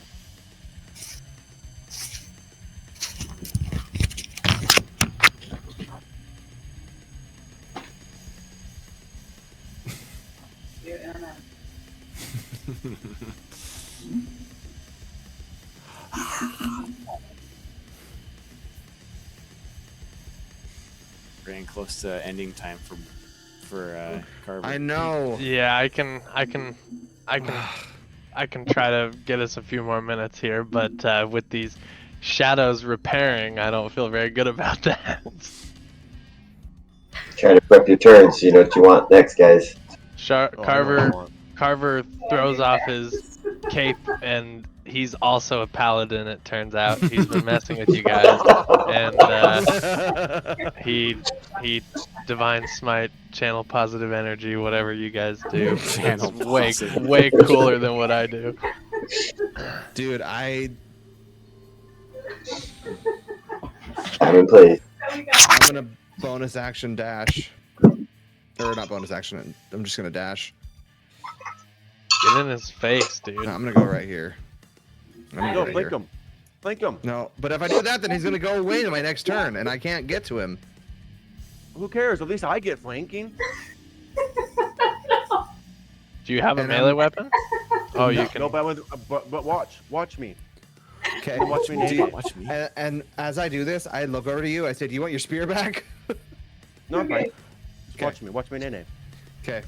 Yeah, I don't know. Getting close to ending time for Carver. I know. Yeah, I can try to get us a few more minutes here, but with these shadows repairing, I don't feel very good about that. Trying to prep your turn so you know what you want next, guys. Oh, I know what I want. Carver throws off his cape, and he's also a paladin. It turns out he's been messing with you guys, and he divine smite, channel positive energy, whatever you guys do. Channel It's positive. way cooler than what I do. Dude, I'm in place. I'm gonna bonus action dash. Or not bonus action, I'm just gonna dash. Get in his face, dude. No, I'm gonna go right here. I'm gonna No, go right blink here. him. Blink him. No, but if I do that, then he's gonna go away to my next turn, and I can't get to him. Who cares? At least I get flanking. Do you have a And melee I'm- weapon? Oh, you can. No, but watch me. Okay. Watch me, Do you- Nate. Watch me. and as I do this, I look over to you. I say, "Do you want your spear back?" No, I'm fine. Okay. Just watch me, Nene. Okay,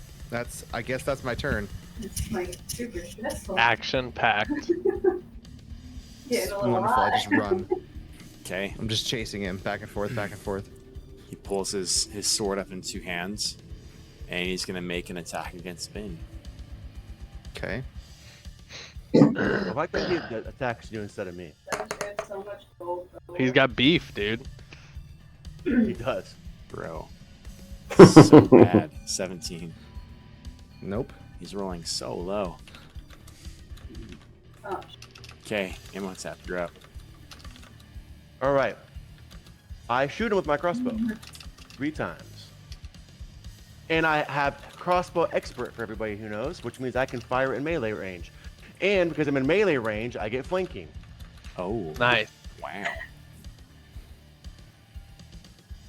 I guess that's my turn. It's like super stressful. Action packed. Getting a little Wonderful. I hot. just run. Okay. I'm just chasing him back and forth, back and forth. He pulls his sword up in two hands, and he's gonna make an attack against Bane. Okay. Why can't he attacks you instead of me? There's so much gold, though. He's got beef, dude. He does. Bro. So bad. 17. Nope. He's rolling so low. Oh, Okay, Imhotep, you're up. All right. I shoot him with my crossbow 3 times. And I have crossbow expert for everybody who knows, which means I can fire in melee range. And because I'm in melee range, I get flanking. Oh. Nice. Wow.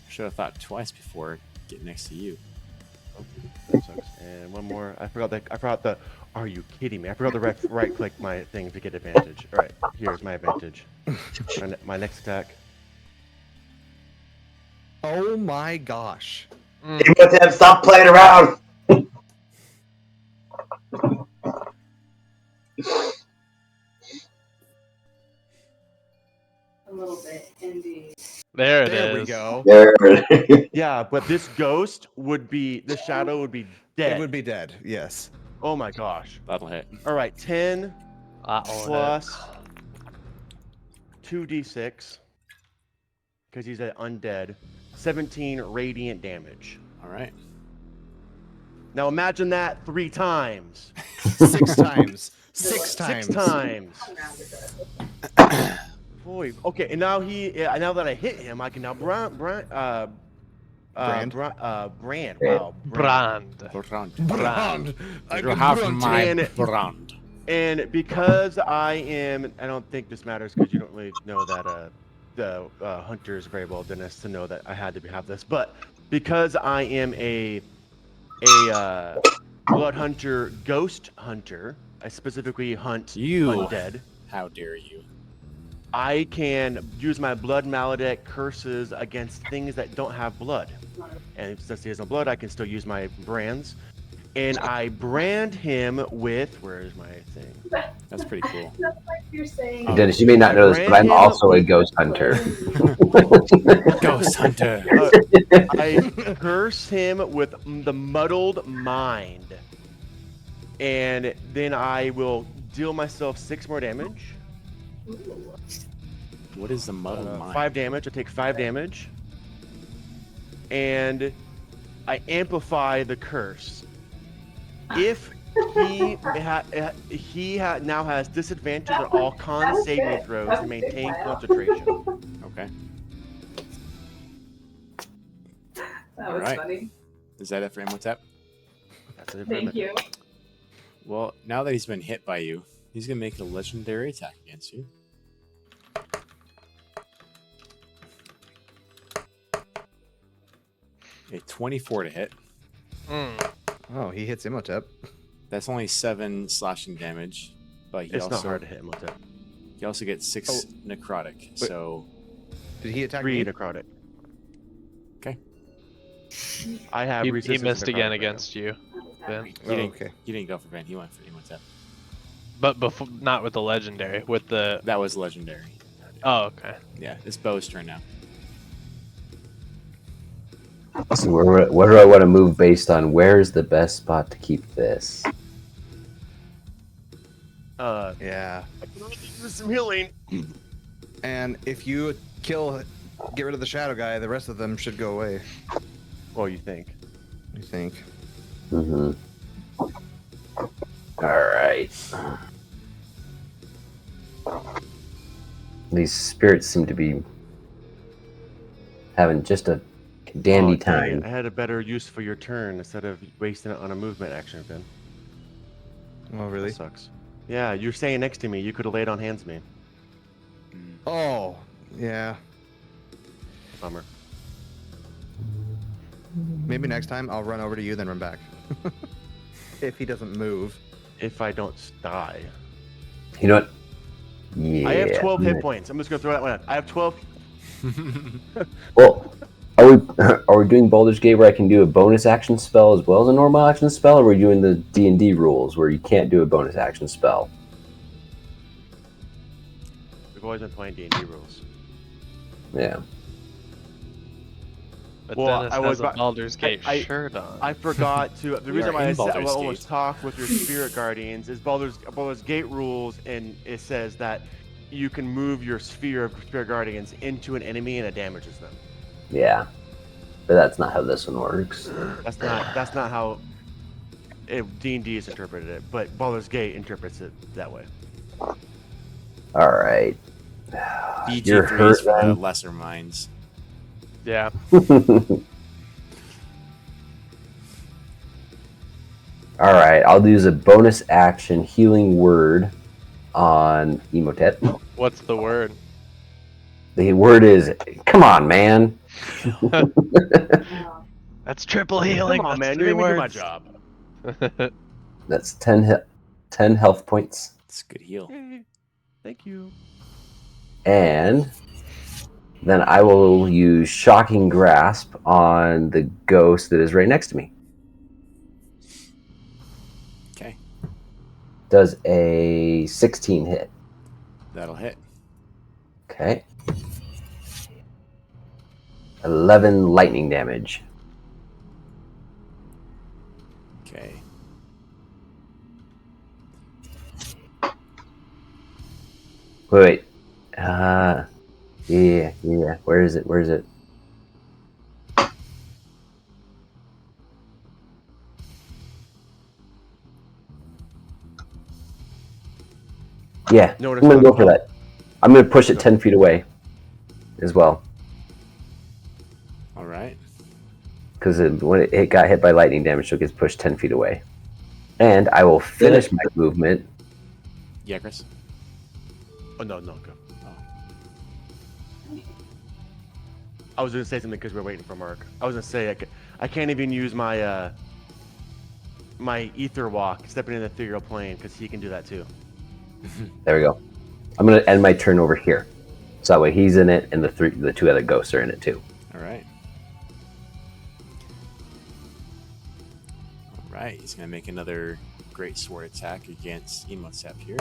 Should have thought twice before getting next to you. Oh, that sucks. And one more. I forgot the. Are you kidding me? I forgot to right click my thing to get advantage. All right, here's my advantage. My next attack. Oh my gosh. Imhotep, stop playing around. A little bit, indeed. There it is. There we go. There. Yeah, but this ghost would be. The shadow would be dead. It would be dead. Yes. Oh my gosh. That'll hit. All right, 10 Uh-oh, plus 2d6 because he's an undead. 17 radiant damage. All right. Now imagine that 3 times. 6 times. 6 times. 6 times. Boy. Okay, and now now that I hit him, I can now brand. Brand? Wow. Brand. Brand. I You could have grunt. my And- brand. And because I don't think this matters because you don't really know that the hunter is very well Dennis to know that I had to have this, but because I am a blood hunter, ghost hunter, I specifically hunt You. undead. How dare you? I can use my blood maledict curses against things that don't have blood, and since he has no blood, I can still use my brands. And I brand him with, where is my thing? That's pretty cool. That's like you're saying. Dennis, you may not know this, but I'm also a ghost hunter. Ghost hunter. I curse him with the muddled mind. And then I will deal myself 6 more damage. What is the muddled mind? 5 damage. I take 5 damage. And I amplify the curse. If he now has disadvantage on all con saving throws to maintain concentration. Okay. That was Alright. funny. Is that it for Imhotep? That's it. Thank you. Well, now that he's been hit by you, he's going to make a legendary attack against you. A 24 to hit. Oh, he hits Imhotep. That's only 7 slashing damage. But It's not hard to hit him with it. He also gets 6 necrotic. But- So Did he attack 3 me? necrotic. Okay. I have He resistance missed to again necrotic against you, Ben. he Oh, didn't. okay. He didn't go for Van. He went for Imhotep. But before, not with the legendary, with the. That was legendary. Oh, okay. Yeah, it's Bo's turn now. So where do I want to move based on where's the best spot to keep this? Yeah. I can really use some healing. And if you get rid of the shadow guy, the rest of them should go away. Well, you think. I think. Mm-hmm. All right. These spirits seem to be having just a dandy dang it. time. I had a better use for your turn instead of wasting it on a movement action, Ben. Oh, really? That sucks. Yeah, you're staying next to me. You could have laid on hands me. Oh, yeah. Bummer. Maybe next time I'll run over to you, then run back. If he doesn't move. If I don't die. You know what? Yeah. I have 12 hit points. I'm just going to throw that one out. I have 12. Well, are we doing Baldur's Gate where I can do a bonus action spell as well as a normal action spell, or are we doing the D&D rules where you can't do a bonus action spell? We've always been playing D&D rules. Yeah. But Well, Dennis I has was a about- Baldur's Gate I- shirt on. I forgot to. The We reason are why in I said I Baldur's almost Gate. talk with your spirit guardians is Baldur's Gate rules, and it says that you can move your sphere of spirit guardians into an enemy and it damages them. Yeah. But that's not how this one works. That's not how D&D has interpreted it, but Baldur's Gate interprets it that way. All right. You're BG3 hurt, is for the man. lesser minds. yeah. All right. I'll use a bonus action healing word on Emotep. What's the word? The word is, come on, man. That's triple healing. Come on, That's man. You 3 made me do my words. job. That's 10 health points. It's a good heal. Yay. Thank you. And then I will use Shocking Grasp on the ghost that is right next to me. Okay, Does a 16 hit. that'll hit. Okay. 11 lightning damage. Okay. Wait. Yeah. Where is it? Yeah, No, I'm it's gonna not. go for that. I'm gonna push it 10 feet away as well. All right. Because when it got hit by lightning damage, so it gets pushed 10 feet away. And I will finish my movement. Yeah, Chris. Oh, no, go. I was going to say something because we're waiting for Mark. I was going to say I can't even use my my ether walk, stepping in the ethereal plane, because he can do that too. There we go. I'm gonna end my turn over here, so that way he's in it, and the two other ghosts are in it too. All right. All right. He's gonna make another great sword attack against Emotep here.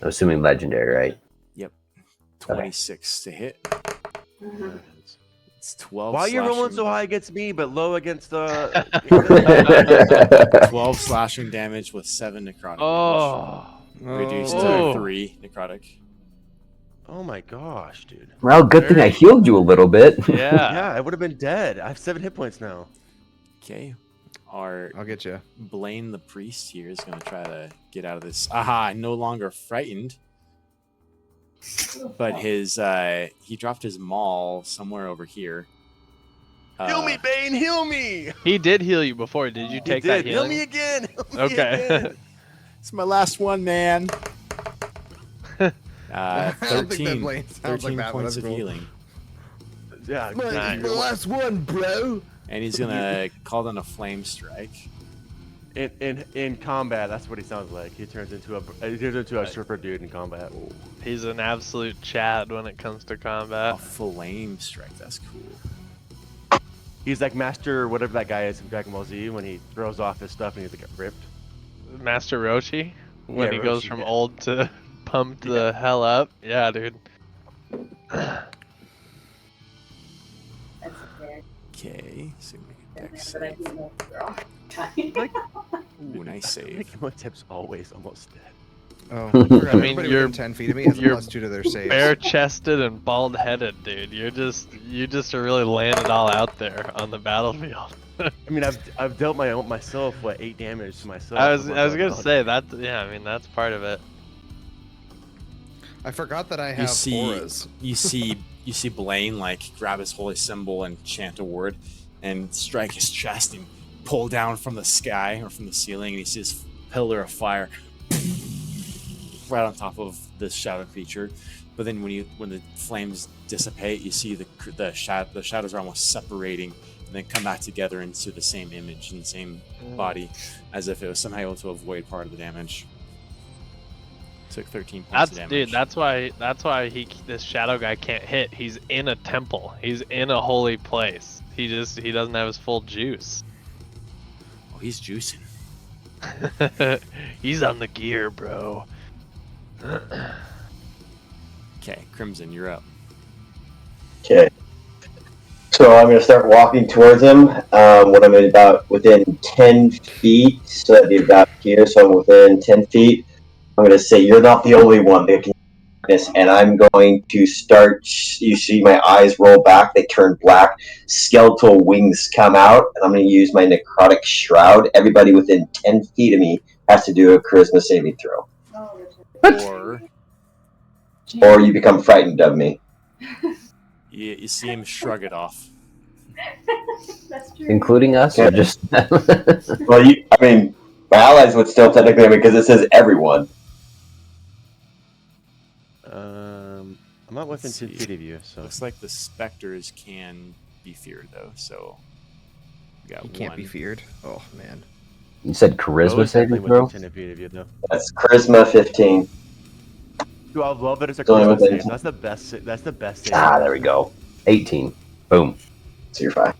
I'm assuming legendary, right? Yep. 26 to hit. It's 12. Why are you rolling slashing- so high against me, but low against 12 slashing damage with 7 necrotic Oh. damage. Reduced Oh. to 3 necrotic. Oh my gosh, dude. Well, good thing I healed you a little bit. Yeah. Yeah, I would have been dead. I have 7 hit points now. Okay. Our I'll get you. Blaine the priest here is going to try to get out of this. Aha, no longer frightened. But his he dropped his maul somewhere over here. Heal me, Bane, heal me! He did heal you before. Did you take that Heal healing? me again! Heal me Okay. again. It's my last one, man. I don't think that 13, Blaine sounds 13 like that, but points that's of cool. healing. Yeah, Nice. nice. last one, bro. And he's going to call down a flame strike. In combat, that's what he sounds like. He turns into a surfer dude in combat. He's an absolute Chad when it comes to A combat. flame strike. That's cool. He's like Master, whatever that guy is in Dragon Ball Z, when he throws off his stuff and he's like ripped. Master Roshi, when Yeah, he goes Roshi, from yeah. old to pumped the hell up. Yeah, dude. That's fair. Okay. So make a dex But I save. do know the girl. Ooh, nice save. Emotep's always almost dead. Oh, I mean, everybody you're- within 10 feet of me has a you're +2 to their saves. Bare-chested and bald-headed, dude. You just are really laying it all out there on the battlefield. I mean, I've dealt myself 8 damage to myself. I was with what gonna I've say done. that. Yeah, I mean that's part of it. I forgot that I You have see, auras. you see Blaine like grab his holy symbol and chant a word, and strike his chest and pull down from the sky or from the ceiling, and he sees this pillar of fire right on top of this shadow creature. But then when the flames dissipate, you see the shadows are almost separating and then come back together into the same image and the same body, as if it was somehow able to avoid part of the damage. Took 13 points That's of damage. dude. That's why this shadow guy can't hit. He's in a temple. He's in a holy place. He doesn't have his full juice. Oh, he's juicing. He's on the gear, bro. Okay, Crimson, you're up. Okay. So I'm going to start walking towards him when I'm about within 10 feet. So that'd be about here. So I'm within 10 feet. I'm going to say, you're not the only one that can do this. And I'm going to start. You see my eyes roll back. They turn black. Skeletal wings come out. And I'm going to use my necrotic shroud. Everybody within 10 feet of me has to do a charisma saving throw. Or you become frightened of me. You see him shrug it off. That's true. Including us, or just Well, my allies would still technically, because it says everyone. I'm not within Let's 10 see. feet of you, so. Looks like the specters can be feared though, so we got He can't one. be feared. Oh man. You said Bo charisma is definitely saving throw? within 10 feet of you, though. That's charisma 15. Dude, I love it as a It's only charisma within save. That's the best. That's the best save. Ah, there we go. 18. Boom. So you're fine.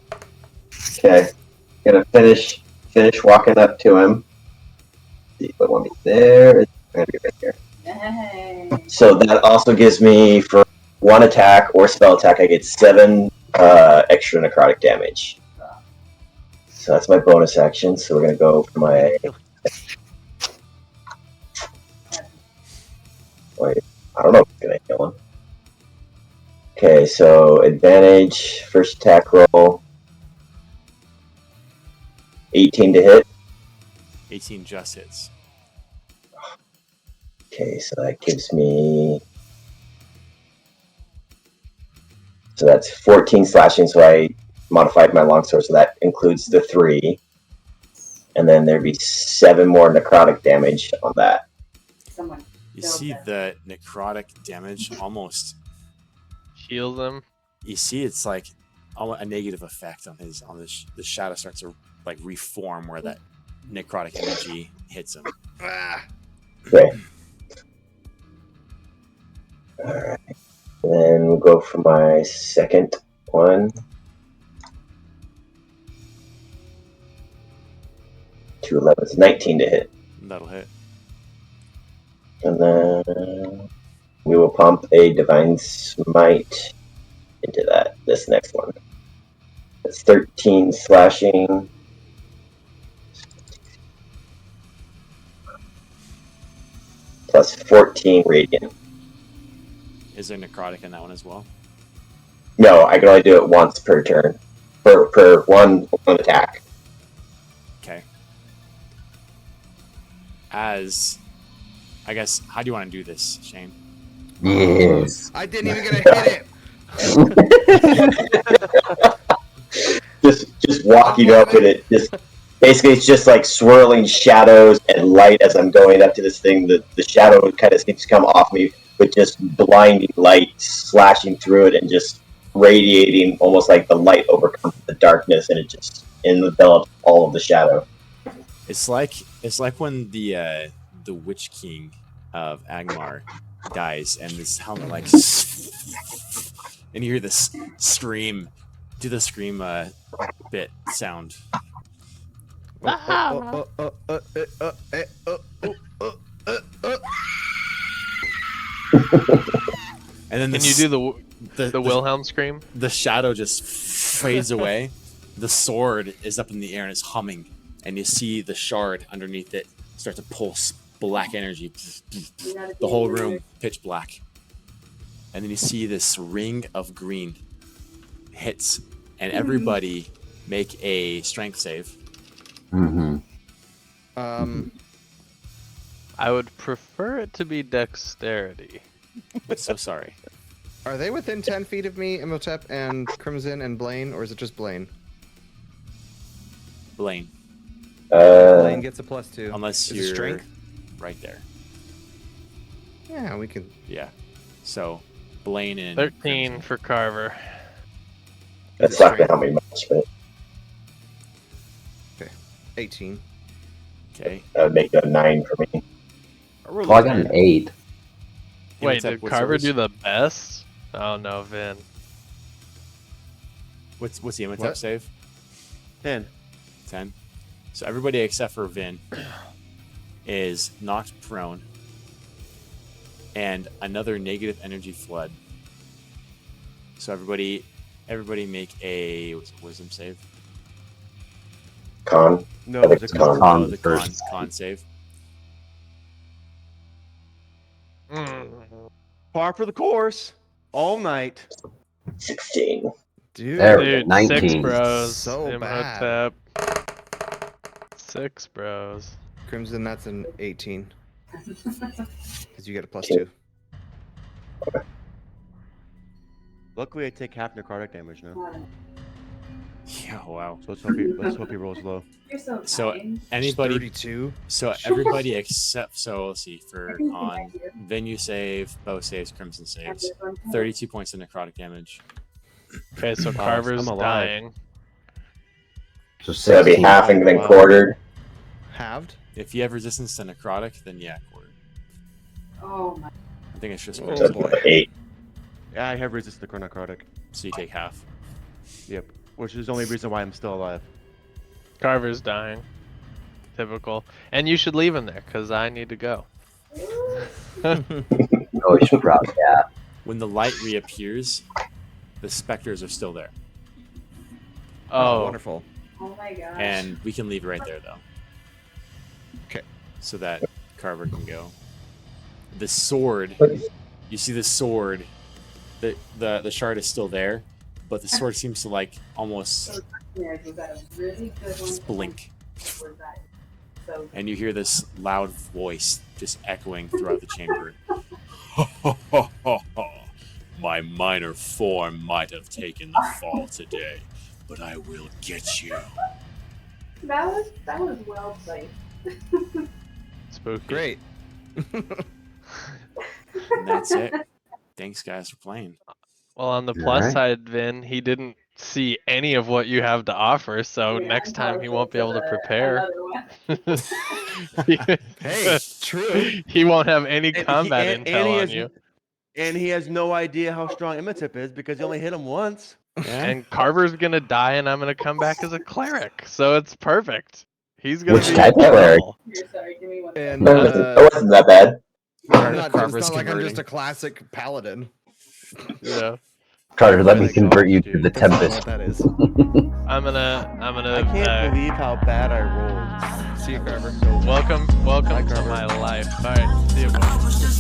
Okay. Gonna finish walking up to him. See if I want to be there. I'm gonna be right here. Hey. So that also gives me for one attack or spell attack, I get 7 extra necrotic damage. So that's my bonus action. So we're gonna go for my. Wait, I don't know if it's gonna kill him. Okay, so advantage, first attack roll. 18 to hit. 18 just hits. Okay, so that gives me. So that's 14 slashing, so I modified my longsword, so that includes the 3. And then there'd be 7 more necrotic damage on that. Someone. You see the necrotic damage almost. Heal them. You see, it's like a negative effect on his the shadow starts to like reform where that necrotic energy hits him. Okay. Alright. Then we'll go for my second one. 211. It's 19 to hit. That'll hit. And then we will pump a Divine Smite into this next one. That's 13 slashing. Plus 14 radiant. Is there necrotic in that one as well? No, I can only do it once per turn. Per one attack. Okay. As I guess, how do you want to do this, Shane? Yes. I didn't even get a hit it. just walking up with it. Just basically, it's just like swirling shadows and light as I'm going up to this thing. The shadow kind of seems to come off me with just blinding light slashing through it and just radiating, almost like the light overcomes the darkness and it just envelops all of the shadow. It's like when the Witch King of Angmar dies, and this helmet like, and you hear this scream, do the scream bit sound. And then Can you do the Wilhelm scream? The shadow just fades away. The sword is up in the air and it's humming, and you see the shard underneath it start to pulse black energy. The whole room pitch black, and then you see this ring of green hits, and everybody make a strength save. Mm-hmm. I would prefer it to be dexterity. I'm so sorry. Are they within 10 feet of me, Imhotep and Crimson and Blaine, or is it just Blaine? Blaine, Blaine gets a +2. unless Is it you're strength? right there. Yeah, we can. Yeah. So Blaine and 13 Crimson. for Carver. That's not going to help me much, but 18. Okay. that would make it a 9 for me. Well, I got an 8. Wait, Imhotep, did what's Carver yours? do the best? Oh no, Vin. What's the Imhotep What? save? 10. 10. So everybody except for Vin is knocked prone, and another negative energy flood. So everybody make a wisdom save. Con. No, I think it's it's a con. con. Oh, the con save. Par for the course. All night. 16. Dude, There we go. Dude, 19. 6 bros. So Imhotep. 6 bros. Crimson, that's an 18. Because you get a +2. Luckily, I take half necrotic damage now. Yeah, wow. So let's hope he rolls low. You're so So kind. anybody, 32. so everybody except, so let's see, for I think on I do. venue save, bow saves, crimson saves, Everyone can. 32 points of necrotic damage. Okay, so I'm Carver's alive. dying. So So that'd be 16. half and then Wow. quartered. Halved? If you have resistance to necrotic, then yeah, quarter. Oh my. I think it's just Oh, So boy. 8. Yeah, I have resist to necrotic. so you take half. Yep. Which is the only reason why I'm still alive. Carver's dying. Typical. And you should leave him there, because I need to go. Oh, you should probably, yeah. When the light reappears, the specters are still there, Oh, Wonderful. Oh my gosh. and we can leave it right there though. Okay. So that Carver can go. The sword, you see the sword. The shard is still there, but the sword seems to like almost Was that a really good one? just blink, Or was that so and you hear this loud voice just echoing throughout the chamber. My minor form might have taken the fall today, but I will get you. that was well played. spooky. Great. And that's it. Thanks, guys, for playing. Well, on the plus Alright. side, Vin, he didn't see any of what you have to offer, so Yeah, next time he until won't be able to the- prepare. another one. Hey, true. He won't have any And combat and intel he on has, you. and he has no idea how strong Imatip is because he only hit him once. Yeah. And Carver's gonna die, and I'm gonna come back as a cleric, so it's perfect. He's gonna Which be type of cleric? trouble. Here, sorry, give me one. And That wasn't that bad. I'm not, it's Carver's not like I'm just converting. a classic paladin. Yeah, Carter, let me Thank convert God, you dude. to the That's not Tempest. what that is. I'm gonna. I can't believe how bad I rolled. See you, Carver. Welcome Bye, to Carver. my life. All right, see you. Buddy.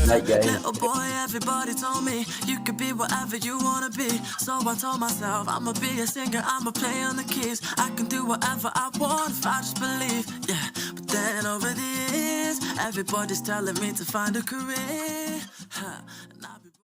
Night, guys. Little boy, everybody told me you could be whatever you wanna be. So I told myself I'ma be a singer, I'ma play on the keys. I can do whatever I want if I just believe. Yeah, but then over the years, everybody's telling me to find a career. Huh. And I